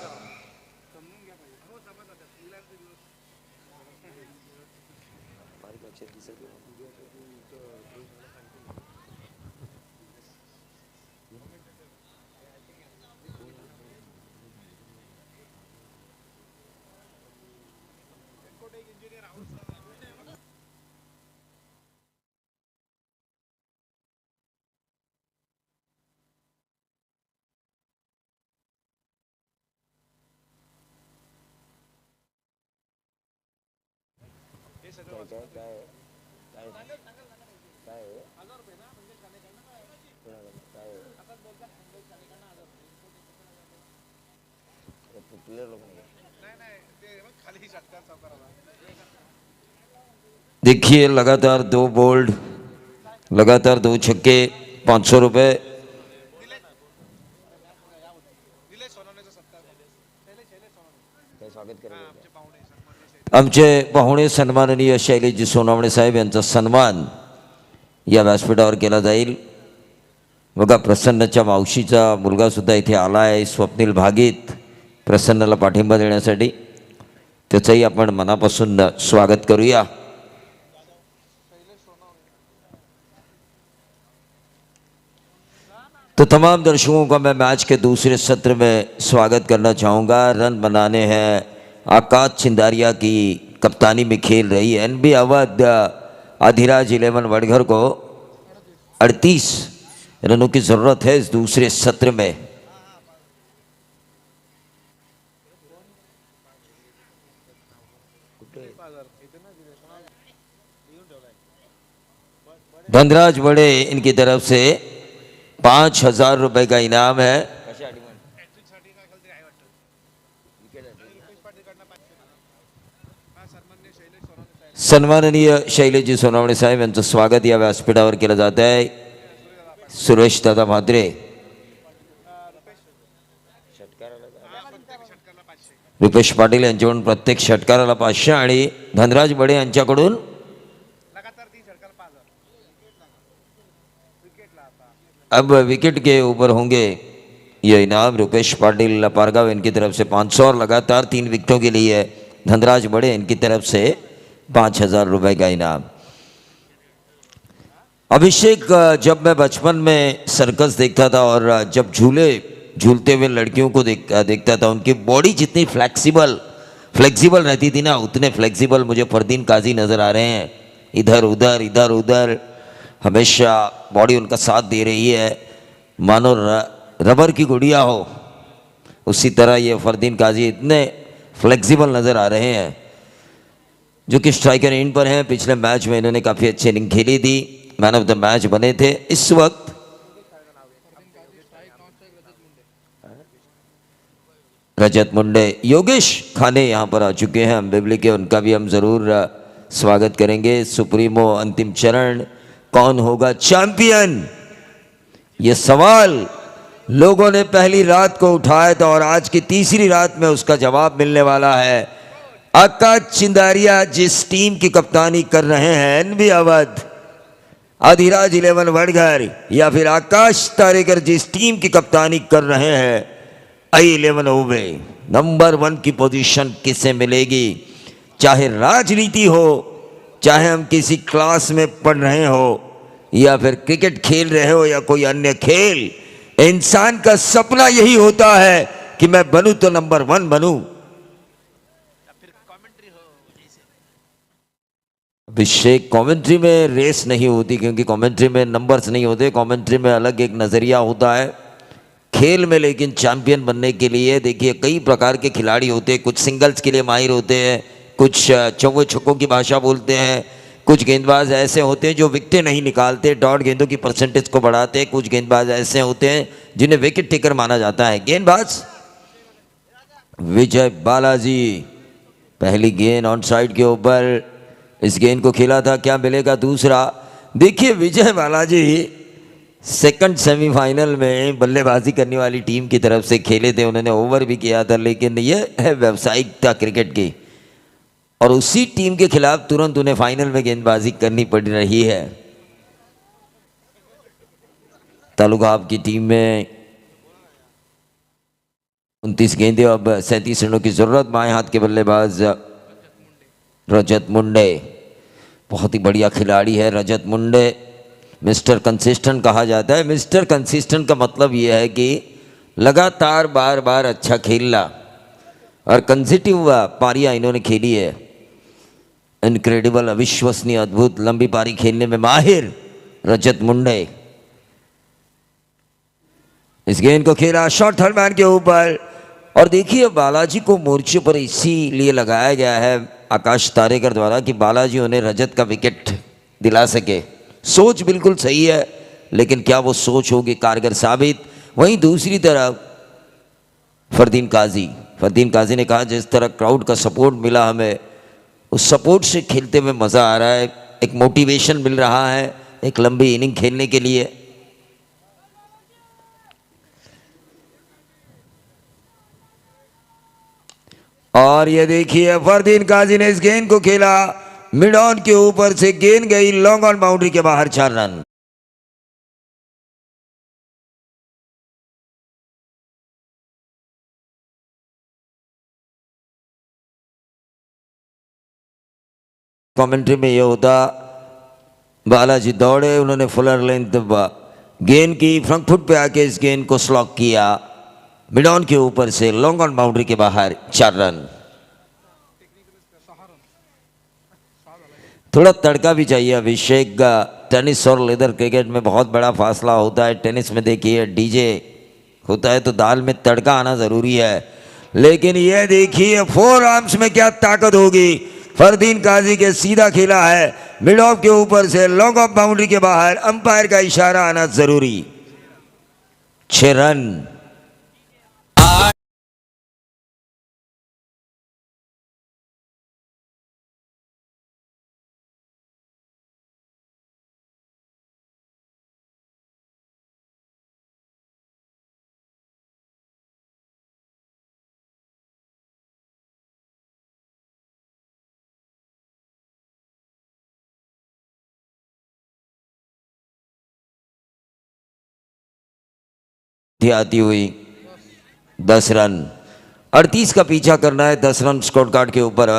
देखिए लगातार 2 बोल्ड, लगातार 2 छक्के, 500 रुपये. आमचे पाहुणे सन्माननीय शैलेशजी सोनावणे साहेब यांचा सन्मान या व्यासपीठावर केला जाईल. बघा, प्रसन्नच्या मावशीचा मुलगा सुद्धा इथे आला आहे, स्वप्नील भागीत, प्रसन्नला पाठिंबा देण्यासाठी. त्याचंही आपण मनापासून स्वागत करूया. तो तमाम दर्शकों का मैं मैच के दूसरे सत्र में स्वागत करना चाहूँगा. रन बनाने हैं आकाश चिंदारिया की कप्तानी में खेल रही है NB अवध अधिराज 11 वडघर को 38 रनों की ज़रूरत है इस दूसरे सत्र में. धनराज बड़े इनकी तरफ से 5,000 रुपए का इनाम है। सन्माननीय शैलेशजी सोनावणे साहेब यांचं स्वागत या व्यासपीठावर केलं जात आहे। सुरेश दादा म्हात्रे, रुपेश पाटील यांच्याकडून प्रत्येक षटकाराला 500 आणि धनराज बडे यांच्याकडून अब विकेट के ऊपर होंगे ये इनाम। रुपेश पाटिल पारगाव इनकी तरफ से 500 और लगातार 3 विकेटों के लिए धनराज बड़े इनकी तरफ से 5,000 रुपए का इनाम। अभिषेक, जब मैं बचपन में सर्कस देखता था और जब झूलते हुए लड़कियों को देखता था, उनकी बॉडी जितनी फ्लेक्सिबल रहती थी ना, उतने फ्लेक्सिबल मुझे फरदीन काजी नज़र आ रहे हैं। इधर उधर हमेशा बॉडी उनका साथ दे रही है, मानो रबर की गुड़िया हो। उसी तरह ये फरदीन काजी इतने फ्लेक्सिबल नज़र आ रहे हैं, जो कि स्ट्राइकर इन पर हैं। पिछले मैच में इन्होंने काफ़ी अच्छी इनिंग खेली थी, मैन ऑफ द मैच बने थे। इस वक्त रजत मुंडे, योगेश खाने यहाँ पर आ चुके हैं अम्बिबली के, उनका भी हम ज़रूर स्वागत करेंगे। सुप्रीमो अंतिम चरण, कौन होगा चैंपियन, ये सवाल लोगों ने पहली रात को उठाया था और आज की तीसरी रात में उसका जवाब मिलने वाला है। आकाश चिंदारिया जिस टीम की कप्तानी कर रहे हैं, एनबी अवध, अधिराज 11 वडघर, या फिर आकाश तारेकर जिस टीम की कप्तानी कर रहे हैं, I11 ओवे, नंबर 1 की पोजीशन किसे मिलेगी। चाहे राजनीति हो, चाहे हम किसी क्लास में पढ़ रहे हो, या फिर क्रिकेट खेल रहे हो, या कोई अन्य खेल, इंसान का सपना यही होता है कि मैं बनूं तो नंबर 1 बनूं। अभिषेक, कमेंट्री में रेस नहीं होती, क्योंकि कमेंट्री में नंबर्स नहीं होते, कमेंट्री में अलग एक नज़रिया होता है खेल में। लेकिन चैंपियन बनने के लिए देखिए कई प्रकार के खिलाड़ी होते हैं, कुछ सिंगल्स के लिए माहिर होते हैं, कुछ चौके छक्कों की भाषा बोलते हैं, कुछ गेंदबाज ऐसे होते हैं जो विकेटें नहीं निकालते, डॉट गेंदों की परसेंटेज को बढ़ाते हैं, कुछ गेंदबाज ऐसे होते हैं जिन्हें विकेट टेकर माना जाता है। गेंदबाज विजय बालाजी, पहली गेंद ऑन साइड के ऊपर, इस गेंद को खेला था, क्या मिलेगा दूसरा। देखिए विजय बालाजी सेकंड सेमीफाइनल में बल्लेबाजी करने वाली टीम की तरफ से खेले थे, उन्होंने ओवर भी किया था, लेकिन ये है व्यावसायिकता क्रिकेट की, और उसी टीम के खिलाफ तुरंत उन्हें फाइनल में गेंदबाजी करनी पड़ रही है। तालुकाब की टीम में 29 गेंदें, अब 37 रनों की जरूरत। बाएं हाथ के बल्लेबाज रजत मुंडे, बहुत ही बढ़िया खिलाड़ी है रजत मुंडे, मिस्टर कंसिस्टेंट कहा जाता है। मिस्टर कंसिस्टेंट का मतलब यह है कि लगातार बार बार अच्छा खेलना, और कंसिटिव पारियां इन्होंने खेली है। इनक्रेडिबल, अविश्वसनीय, अद्भुत लंबी पारी खेलने में माहिर रजत मुंडे। इस गेंद को खेला शॉर्ट थर्ड मैन के ऊपर, और देखिए बालाजी को मोर्चे पर इसीलिए लगाया गया है आकाश तारेकर द्वारा कि बालाजी उन्हें रजत का विकेट दिला सके। सोच बिल्कुल सही है, लेकिन क्या वो सोच होगी कारगर साबित। वहीं दूसरी तरफ फरदीन काजी ने कहा जिस तरह क्राउड का सपोर्ट मिला हमें, उस सपोर्ट से खेलते हुए मज़ा आ रहा है, एक मोटिवेशन मिल रहा है एक लंबी इनिंग खेलने के लिए। और ये देखिए फरदीन काजी ने इस गेंद को खेला मिड ऑन के ऊपर से, गेंद गई लॉन्ग ऑन बाउंड्री के बाहर, 4 रन। कमेंट्री में ये होता, बालाजी दौड़े, उन्होंने फुलर लेंथ गेंद की, फ्रंट फुट पे आके इस गेंद को स्लॉक किया मिड ऑन के ऊपर से, लॉन्ग ऑन बाउंड्री के बाहर, 4 रन। थोड़ा तड़का भी चाहिए अभिषेक का। टेनिस और लेदर क्रिकेट में बहुत बड़ा फासला होता है। टेनिस में देखिए डीजे होता है तो दाल में तड़का आना ज़रूरी है, लेकिन ये देखिए 4 आर्म्स में क्या ताकत होगी। फरदीन काजी के सीधा खेला है मिड ऑफ के ऊपर से लॉन्ग ऑफ बाउंड्री के बाहर, अंपायर का इशारा आना जरूरी। 6 रन। आती हुई 10 रन। 38 का पीछा करना है, 10 रन स्कोर कार्ड के ऊपर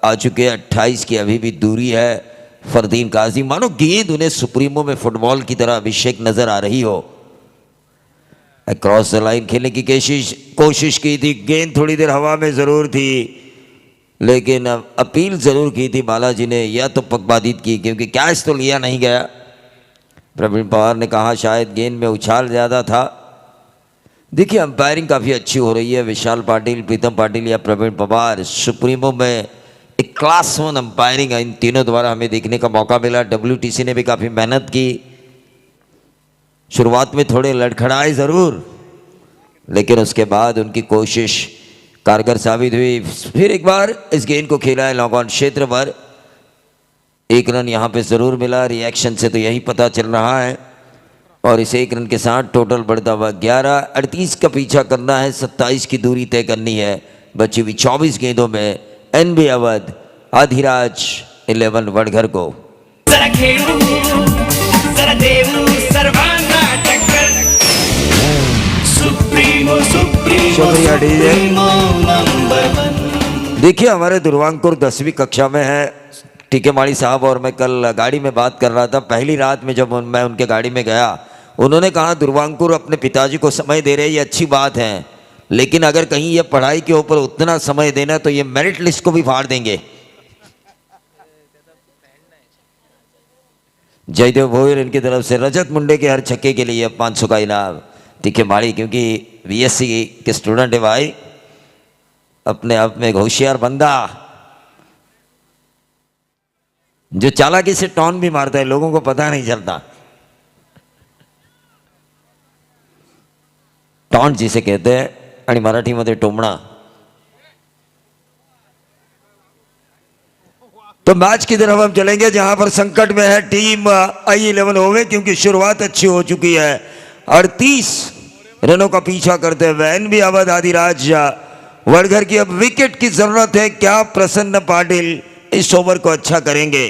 आ चुके हैं। 28 की अभी भी दूरी है। फरदीन काजी मानो गेंद उन्हें सुप्रीमो में फुटबॉल की तरह अभिषेक नजर आ रही हो। क्रॉस द लाइन खेलने की कोशिश की थी, गेंद थोड़ी देर हवा में जरूर थी, लेकिन अपील जरूर की थी बालाजी ने, या तो पकबादित की क्योंकि कैच तो लिया नहीं गया। प्रवीण पवार ने कहा शायद गेंद में उछाल ज़्यादा था। देखिए अंपायरिंग काफ़ी अच्छी हो रही है। विशाल पाटिल, प्रीतम पाटिल या प्रवीण पवार, सुप्रीमो में एक क्लास 1 अंपायरिंग इन तीनों द्वारा हमें देखने का मौका मिला। WTC ने भी काफ़ी मेहनत की। शुरुआत में थोड़े लड़खड़ाए ज़रूर, लेकिन उसके बाद उनकी कोशिश कारगर साबित हुई। फिर एक बार इस गेंद को खेला है लॉन्ग ऑन क्षेत्र पर। 1 रन यहाँ पे ज़रूर मिला। रिएक्शन से तो यही पता चल रहा है। और इस 1 रन के साथ टोटल बढ़ता हुआ 11। 38 का पीछा करना है, 27 की दूरी तय करनी है बची हुई 24 गेंदों में। NB अवध आधिराज 11 वडघर को। जरा खेळू जरा देऊ सर्वांना टक्कर सुप्रीमो सुप्रीमो शुक्रिया डीजे। Supremo number 1। देखिए हमारे दुर्वांकुर 10वीं कक्षा में है। टीके माड़ी साहब और मैं कल गाड़ी में बात कर रहा था। पहली रात में जब मैं उनके गाड़ी में गया, उन्होंने कहा दुर्वांकुर अपने पिताजी को समय दे रहे, ये अच्छी बात है, लेकिन अगर कहीं ये पढ़ाई के ऊपर उतना समय देना तो ये मेरिट लिस्ट को भी फाड़ देंगे। जयदेव भोयर इनकी तरफ से रजत मुंडे के हर छक्के के लिए 500 का इनाम। टीके माड़ी क्योंकि BSc के स्टूडेंट है भाई, अपने आप में एक होशियार बंदा जो चालाकी से टॉन भी मारता है, लोगों को पता नहीं चलता। टॉन्ट जिसे कहते हैं आणि मराठीमध्ये टोमणा। तो मैच की तरफ हम चलेंगे जहां पर संकट में है टीम I11 होवे, क्योंकि शुरुआत अच्छी हो चुकी है। 38 रनों का पीछा करते हुए NB अवध आदिराज वडघर की अब विकेट की जरूरत है। क्या प्रसन्न पाटिल इस ओवर को अच्छा करेंगे?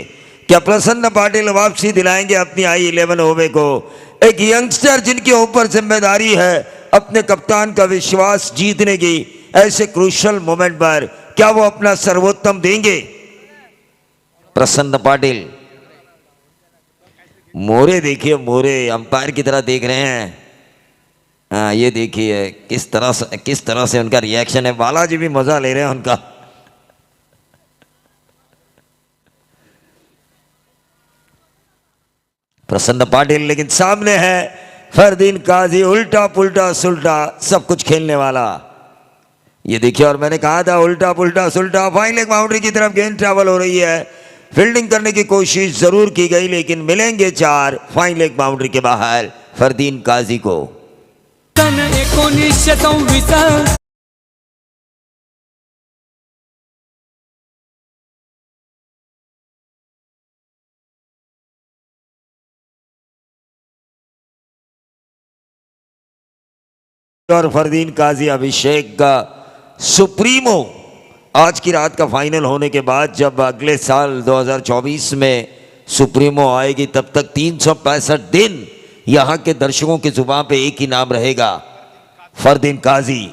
क्या प्रसन्न पाटिल वापसी दिलाएंगे अपनी I11 होवे को? एक यंगस्टर जिनके ऊपर जिम्मेदारी है अपने कप्तान का विश्वास जीतने की, ऐसे क्रूशल मोमेंट पर क्या वो अपना सर्वोत्तम देंगे? प्रसन्न पाटिल। मोरे देखिए, मोरे अंपायर की तरह देख रहे हैं। हाँ ये देखिए किस तरह से उनका रिएक्शन है। बालाजी भी मजा ले रहे हैं उनका। प्रसन्न पाटिल, लेकिन सामने है फरदीन काजी, उल्टा पुल्टा सुल्टा सब कुछ खेलने वाला। ये देखिए, और मैंने कहा था उल्टा पुल्टा सुल्टा। फाइन लेग बाउंड्री की तरफ गेंद ट्रैवल हो रही है। फील्डिंग करने की कोशिश जरूर की गई, लेकिन मिलेंगे 4 फाइन लेग बाउंड्री के बाहर फरदीन काजी को। सन 1926 और फरदीन काजी अभिषेक का सुप्रीमो आज की रात का फाइनल होने के बाद जब अगले साल 2024 में सुप्रीमो आएगी, तब तक 365 दिन यहां के दर्शकों की जुबान पे एक ही नाम रहेगा, फरदीन काजी।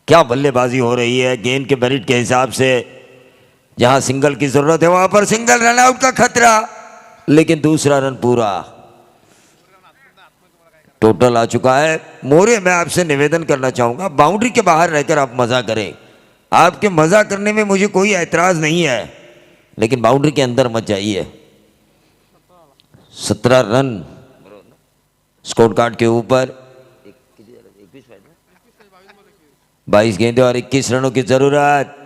क्या बल्लेबाजी हो रही है। गेंद के मेरिट के हिसाब से जहां सिंगल की जरूरत है वहां पर सिंगल, रन आउट का खतरा, लेकिन दूसरा रन पूरा। टोटल आ चुका है। मोरे, मैं आपसे निवेदन करना चाहूंगा बाउंड्री के बाहर रहकर आप मजा करें। आपके मजा करने में मुझे कोई ऐतराज नहीं है, लेकिन बाउंड्री के अंदर मत जाइए। 17 रन स्कोर कार्ड के ऊपर, 22 गेंदे और 21 रनों की जरूरत।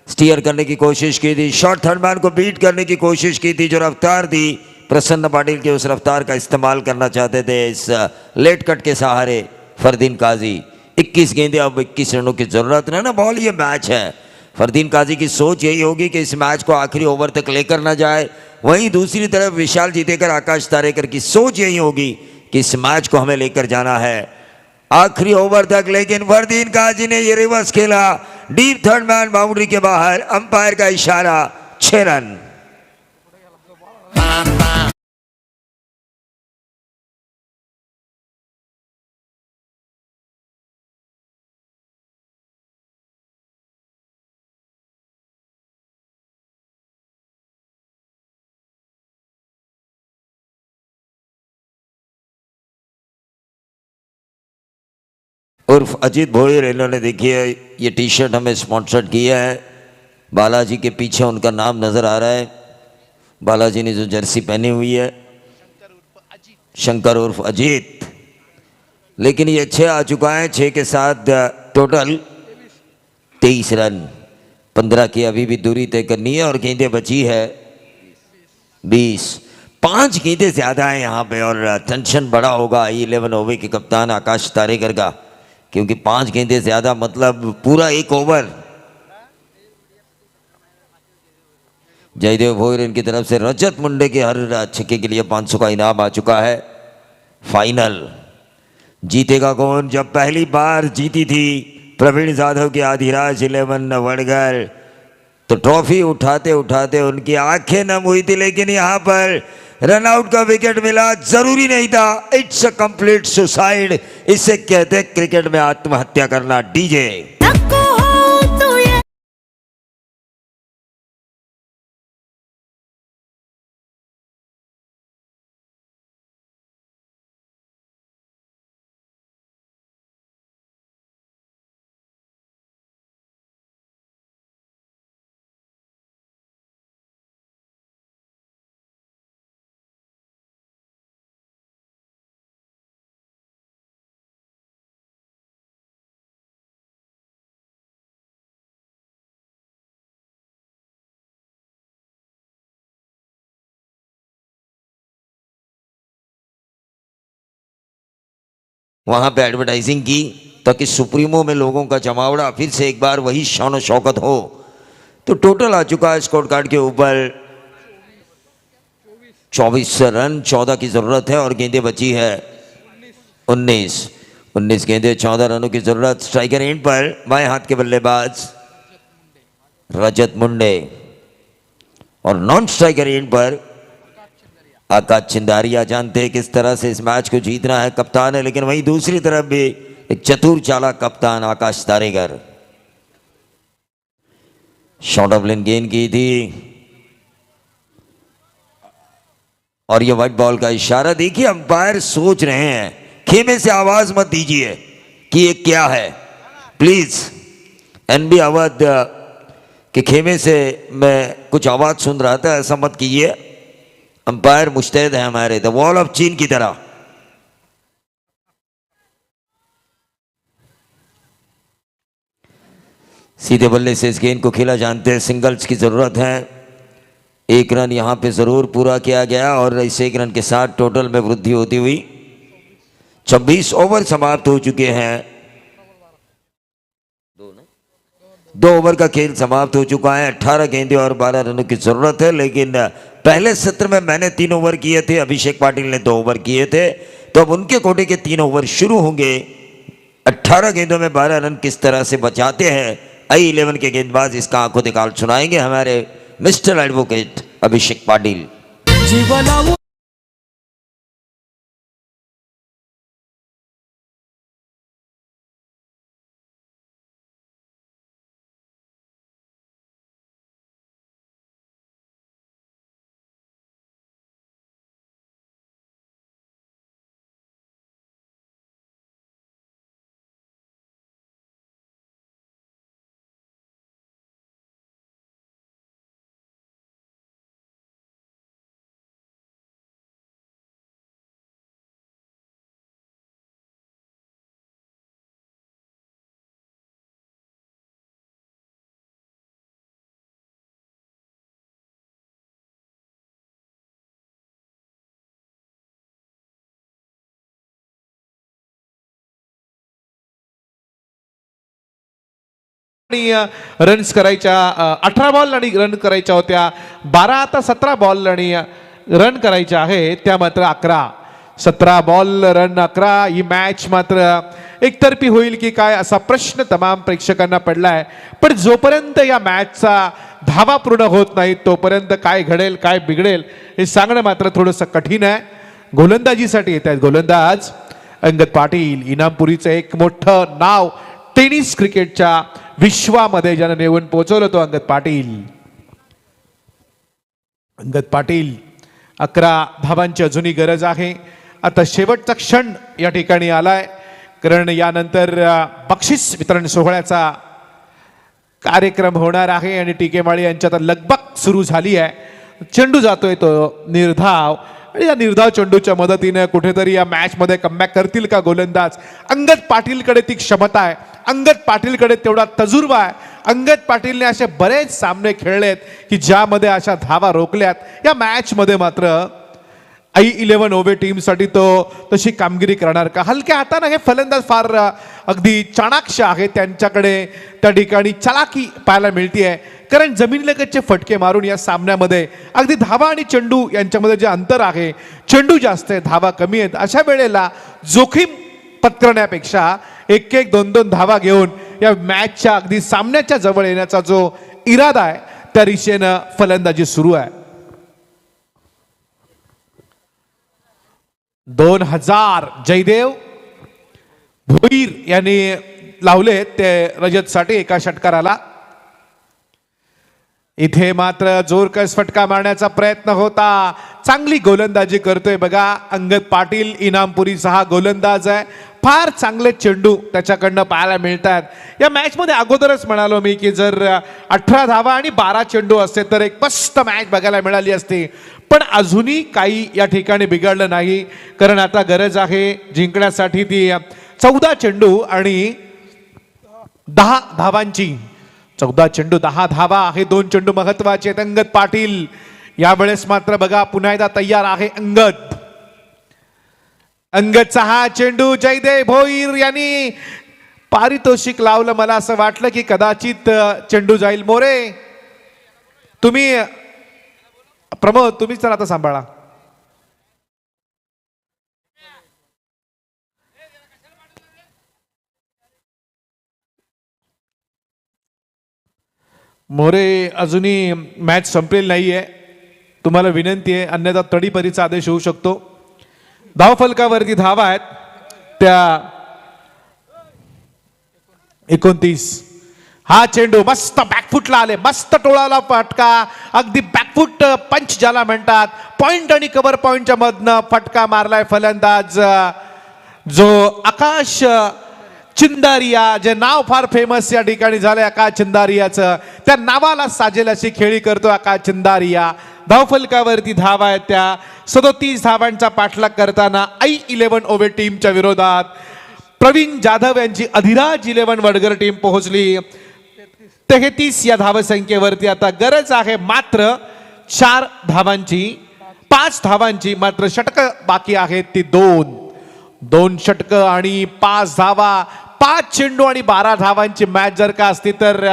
स्टीयर करने की कोशिश की थी, शॉर्ट थर्ड मैन को बीट करने की कोशिश की थी, जो रफ्तार दी प्रसन्न पाटिल के उस रफ्तार का इस्तेमाल करना चाहते थे इस लेट कट के सहारे फरदीन काजी। 21 गेंदें, अब 21 रनों की जरूरत है ना बॉल, ये मैच है। फरदीन काजी की सोच यही होगी कि इस मैच को आखिरी ओवर तक लेकर ना जाए। वहीं दूसरी तरफ विशाल जीतेकर आकाश तारेकर की सोच यही होगी कि इस मैच को हमें लेकर जाना है आखिरी ओवर तक। लेकिन फरदीन काजी ने ये रिवर्स खेला, डीप थर्ड मैन बाउंड्री के बाहर, अंपायर का इशारा, 6 रन। उर्फ अजीत भोईर, इन्होंने देखिए ये टी शर्ट हमें स्पॉन्सर्ड किया है। बालाजी के पीछे उनका नाम नजर आ रहा है। बालाजी ने जो जर्सी पहनी हुई है, शंकर उर्फ अजीत। लेकिन ये 6 आ चुका है, 6 के साथ टोटल 23 रन। 15 की अभी भी दूरी तय करनी है और गेंदें बची है 20। 5 गेंदें ज्यादा है यहाँ पे और टेंशन बड़ा होगा I11 ओवर के कप्तान आकाश तारेकर का, क्योंकि 5 गेंदें ज्यादा मतलब पूरा 1 ओवर। जयदेव भोईर इनकी तरफ से रजत मुंडे के हर छक्के के लिए 500 का इनाम आ चुका है। फाइनल जीतेगा कौन? जब पहली बार जीती थी प्रवीण जाधव की आधिराज 11 वड़गढ़, तो ट्रॉफी उठाते उठाते उनकी आंखें नम हुई थी। लेकिन यहाँ पर रनआउट का विकेट मिला, जरूरी नहीं था। इट्स अ कंप्लीट सुसाइड, इसे कहते हैं क्रिकेट में आत्महत्या करना। डीजे वहां पे एडवर्टाइजिंग की ताकि सुप्रीमो में लोगों का जमावड़ा फिर से एक बार वही शान शौकत हो। तो टोटल आ चुका है स्कोर कार्ड के ऊपर 24 रन, 14 की जरूरत है और गेंदें बची है 19 गेंदें, 14 रनों की जरूरत। स्ट्राइकर एंड पर बाएं हाथ के बल्लेबाज रजत मुंडे और नॉन स्ट्राइकर एंड पर आकाश चिंदारिया। जानते हैं किस तरह से इस मैच को जीतना है, कप्तान है। लेकिन वहीं दूसरी तरफ भी एक चतुर चालाक कप्तान आकाश तारेकर। शॉर्ट ऑफ लेन गेंद की थी और ये व्हाइट बॉल का इशारा। देखिए अंपायर सोच रहे हैं, खेमे से आवाज मत दीजिए कि ये क्या है प्लीज। एनबी अवध के खेमे से मैं कुछ आवाज सुन रहा था, ऐसा मत कीजिए। अंपायर मुस्तैद है हमारे, द वॉल ऑफ चीन की तरह। सीधे बल्ले से इस गेंद को खेला, जानते हैं सिंगल्स की जरूरत है। 1 रन यहां पे जरूर पूरा किया गया और इस 1 रन के साथ टोटल में वृद्धि होती हुई 26 ओवर समाप्त हो चुके हैं। 2 ओवर का खेल समाप्त हो चुका है। 18 गेंदें और 12 रनों की जरूरत है। लेकिन पहले सत्र में मैंने 3 ओवर किए थे, अभिषेक पाटिल ने 2 ओवर किए थे, तो अब उनके कोटे के 3 ओवर शुरू होंगे। 18 गेंदों में 12 रन किस तरह से बचाते हैं I11 के गेंदबाज, इसका आंखों दिखाल सुनाएंगे हमारे मिस्टर एडवोकेट अभिषेक पाटिल। रन्स करायच्या 18 बॉल आणि रन करायच्या होत्या 12 आता 17 बॉल आणि रन करायच्या आहे त्या मात्र 11 17 बॉल रन 11 ही मॅच मात्र एकतर्फी होईल की काय असा प्रश्न तमाम प्रेक्षकांना पडलाय पण जोपर्यंत या मॅचचा धावा पूर्ण होत नाही तोपर्यंत काय घडेल काय बिघडेल हे सांगणं मात्र थोडंसं कठीण आहे गोलंदाजीसाठी येत आहेत गोलंदाज अंगद पाटील इनामपुरीचं एक मोठं नाव टेनिस क्रिकेटच्या विश्वामध्ये ज्यानं नेऊन पोहोचवलं तो अंगद पाटील 11 धावांची अजूनही गरज आहे आता शेवटचा क्षण या ठिकाणी आलाय कारण यानंतर बक्षीस वितरण सोहळ्याचा कार्यक्रम होणार आहे आणि टीके माळी यांच्यात लगबग सुरू झाली आहे चेंडू जातोय तो निर्धाव आणि या निर्धाव चेंडूच्या मदतीने कुठेतरी या मॅच मध्ये कमबॅक करतील का गोलंदाज अंगद पाटीलकडे ती क्षमता आहे अंगद पाटीलकडे तेवढा तजुर्बा आहे अंगद पाटीलने असे बरेच सामने खेळलेत की ज्यामध्ये अशा धावा रोखल्यात या मॅच मध्ये मात्र I11 ओवे टीमसाठी तो तशी कामगिरी करणार का हलक्या हाताने हे फलंदाज फार अगदी चाणाक्ष आहे त्यांच्याकडे त्या ठिकाणी चलाकी पाहायला मिळते कारण जमिनीलगतचे फटके मारून या सामन्यामध्ये अगदी धावा आणि चेंडू यांच्यामध्ये जे अंतर आहे चेंडू जास्त आहे धावा कमी आहेत अशा वेळेला जोखीम पत्करण्यापेक्षा 1-1 2-2 धावा घेऊन या मॅचच्या अगदी सामन्याच्या जवळ येण्याचा जो इरादा आहे त्या दिशेनं फलंदाजी सुरू आहे 2000 जयदेव भोईर यांनी लावले ते रजतसाठी एका षटकाराला इथे मात्र जोरकस फटका मारण्याचा प्रयत्न होता चांगली गोलंदाजी करतोय बघा अंगद पाटील इनामपुरीचा हा गोलंदाज आहे फार चांगले चेंडू त्याच्याकडनं पाहायला मिळतात या मॅच मध्ये अगोदरच म्हणालो मी की जर 18 धावा आणि 12 चेंडू असते तर एक मस्त मॅच बघायला मिळाली असती पण अजूनही काही या ठिकाणी बिघडलं नाही कारण आता गरज आहे जिंकण्यासाठी ती 14 चेंडू आणि 10 धावांची 14 चेंडू 10 धावा आहे 2 चेंडू महत्वाचे आहेत अंगद पाटील यावेळेस मात्र बघा पुन्हा एकदा तयार आहे अंगदचा हा चेंडू जयदेव भोईर यांनी पारितोषिक लावलं मला असं वाटलं की कदाचित चेंडू जाईल मोरे तुम्ही प्रमोद तुम्हीच तर आता सांभाळा मोरे अजूनही मॅच संपलेली नाहीये तुम्हाला विनंती आहे अन्यथा तडीपरीचा आदेश होऊ शकतो धावफलकावरती धावा आहेत त्या 29 हा चेंडू मस्त बॅकफुटला आले मस्त टोळाला फटका अगदी बॅकफुट पंच ज्याला म्हणतात पॉइंट आणि कव्हर पॉइंटच्या मधनं फटका मारलाय फलंदाज जो आकाश चिंदारिया जे नाव फार फेमस या ठिकाणी झालंय आकाश चिंदारियाचं त्या नावाला साजेल अशी खेळी करतो आकाश चिंदारिया धावफलकावरती धावा आहेत त्या 37 धावांचा पाठलाग करताना I11 ओवे टीमच्या विरोधात प्रवीण जाधव यांची अधिराज 11 वडगर टीम पोहोचली 33 या धावसंख्येवरती आता गरज आहे मात्र 4 धावांची 5 धावांची मात्र षटकं बाकी आहेत ती 2 षटकं आणि 5 धावा 5 चेंडू आणि 12 धावांची मॅच जर का असती तर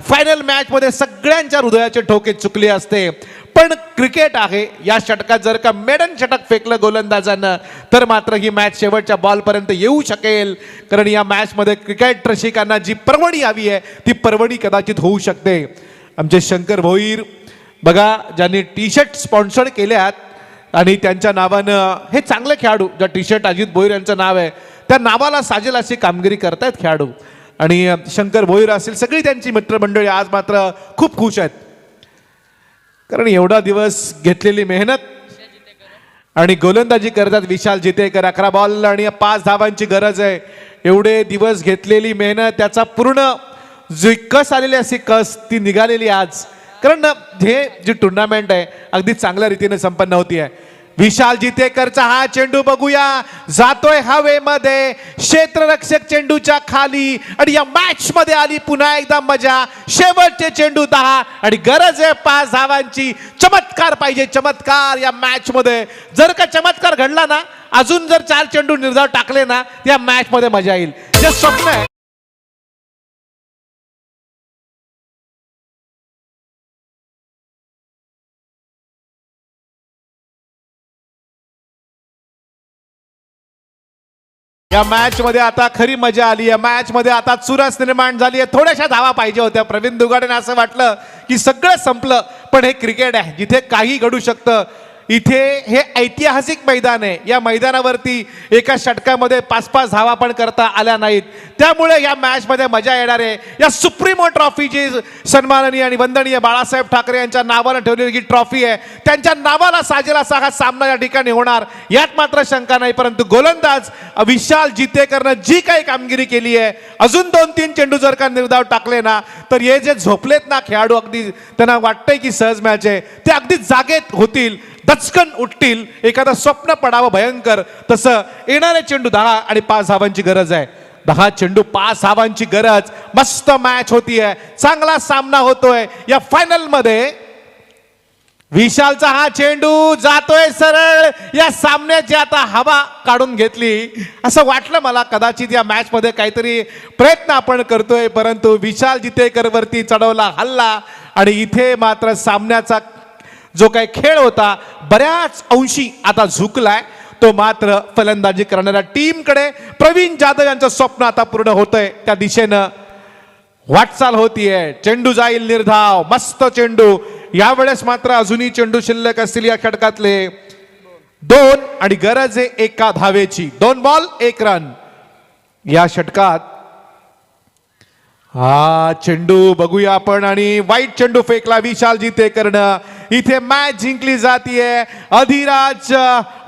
फायनल मॅच मध्ये सगळ्यांच्या हृदयाचे ठोके चुकले असते पण क्रिकेट आहे या षटकात जर का मेडन षटक फेकलं गोलंदाजानं तर मात्र ही मॅच शेवटच्या बॉल पर्यंत येऊ शकेल कारण या मॅच मध्ये क्रिकेट रसिकांना जी पर्वणी हवी आहे ती पर्वणी कदाचित होऊ शकते आमचे शंकर भोईर बघा ज्यांनी टी शर्ट स्पॉन्सर केल्यात आणि त्यांच्या नावानं हे चांगले खेळाडू ज्या टी शर्ट अजित भोईर यांचं नाव आहे त्या नावाला साजेल अशी कामगिरी करतायत खेळाडू आणि शंकर भोईर असेल सगळी त्यांची मित्रमंडळी आज मात्र खूप खुश आहेत कारण एवढा दिवस घेतलेली मेहनत आणि गोलंदाजी करतात विशाल जितेकर 11 बॉल आणि 5 धावांची गरज आहे एवढे दिवस घेतलेली मेहनत त्याचा पूर्ण जी कस आलेली अशी कस ती निघालेली आज कारण हे जी टुर्नामेंट आहे अगदी चांगल्या रीतीने संपन्न होती आहे विशाल जितेकरचा हा चेंडू बघूया जातोय हवेमध्ये क्षेत्ररक्षक चेंडूच्या खाली आणि या मॅच मध्ये आली पुन्हा एकदा मजा शेवटचे चेंडू 10 आणि गरज आहे 5 धावांची चमत्कार पाहिजे चमत्कार या मॅच मध्ये जर का चमत्कार घडला ना अजून जर 4 चेंडू निर्धाव टाकले ना या मॅच मध्ये मजा येईल जे स्वप्न आहे या मॅच मध्ये आता खरी मजा आली. या मॅच मध्ये आता चुरस निर्माण झाली आहे. थोड्याशा धावा पाहिजे होत्या. प्रवीण दुगाडेने असं वाटलं की सगळं संपलं, पण हे क्रिकेट आहे जिथे काही घडू शकतं. इथे हे ऐतिहासिक मैदान आहे. या मैदानावरती एका षटकामध्ये 5-5 धावा पण करता आल्या नाहीत. त्यामुळे या मॅच मध्ये मजा येणार आहे. या सुप्रीमो ट्रॉफीची सन्माननीय आणि वंदनीय बाळासाहेब ठाकरे यांच्या नावानं ठेवलेली ही ट्रॉफी आहे, त्यांच्या नावाला साजेल असा हा सामना या ठिकाणी होणार, यात मात्र शंका नाही. परंतु गोलंदाज विशाल जितेकरनं जी काही कामगिरी केली आहे, अजून 2-3 चेंडू जर का निर्धाव टाकले ना, तर हे जे झोपलेत ना खेळाडू, अगदी त्यांना वाटतंय की सहज मॅच आहे, ते अगदी जागेत होतील, दचकन उठतील. एखादं स्वप्न पडावं भयंकर, तसं येणारे चेंडू 10 आणि 5 धावांची गरज आहे. 10 चेंडू 5 धावांची गरज. मस्त मॅच होतीये, चांगला सामना होतोय. या फायनल मध्ये विशालचा हा चेंडू जातोय सरळ. या सामन्याची आता हवा काढून घेतली असं वाटलं मला. कदाचित या मॅच मध्ये काहीतरी प्रयत्न आपण करतोय, परंतु विशाल जितेकर वरती चढवला हल्ला आणि इथे मात्र सामन्याचा जो काही खेळ होता बऱ्याच अंशी आता झुकलाय. तो मात्र फलंदाजी करणाऱ्या टीमकडे. प्रवीण जाधव यांचं स्वप्न आता पूर्ण होतंय, त्या दिशेनं वाटचाल होतीये. चेंडू जाईल निर्धाव, मस्त चेंडू. यावेळेस मात्र अजूनही चेंडू शिल्लक असतील या षटकातले 2 आणि गरज आहे 1 धावेची. 2 बॉल 1 रन या षटकात. हा चेंडू बघूया आपण आणि वाईट चेंडू फेकला विशाल जितेकरनं. इथे मॅच जिंकली जातीये. अधिराज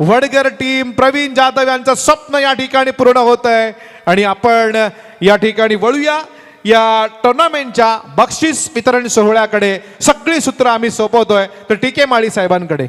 वडगर टीम, प्रवीण जाधव यांचं स्वप्न या ठिकाणी पूर्ण होत आहे. आणि आपण या ठिकाणी वळूया या टुर्नामेंटच्या बक्षीस वितरण सोहळ्याकडे. सगळी सूत्र आम्ही सोपवतोय तर टीके माळी साहेबांकडे.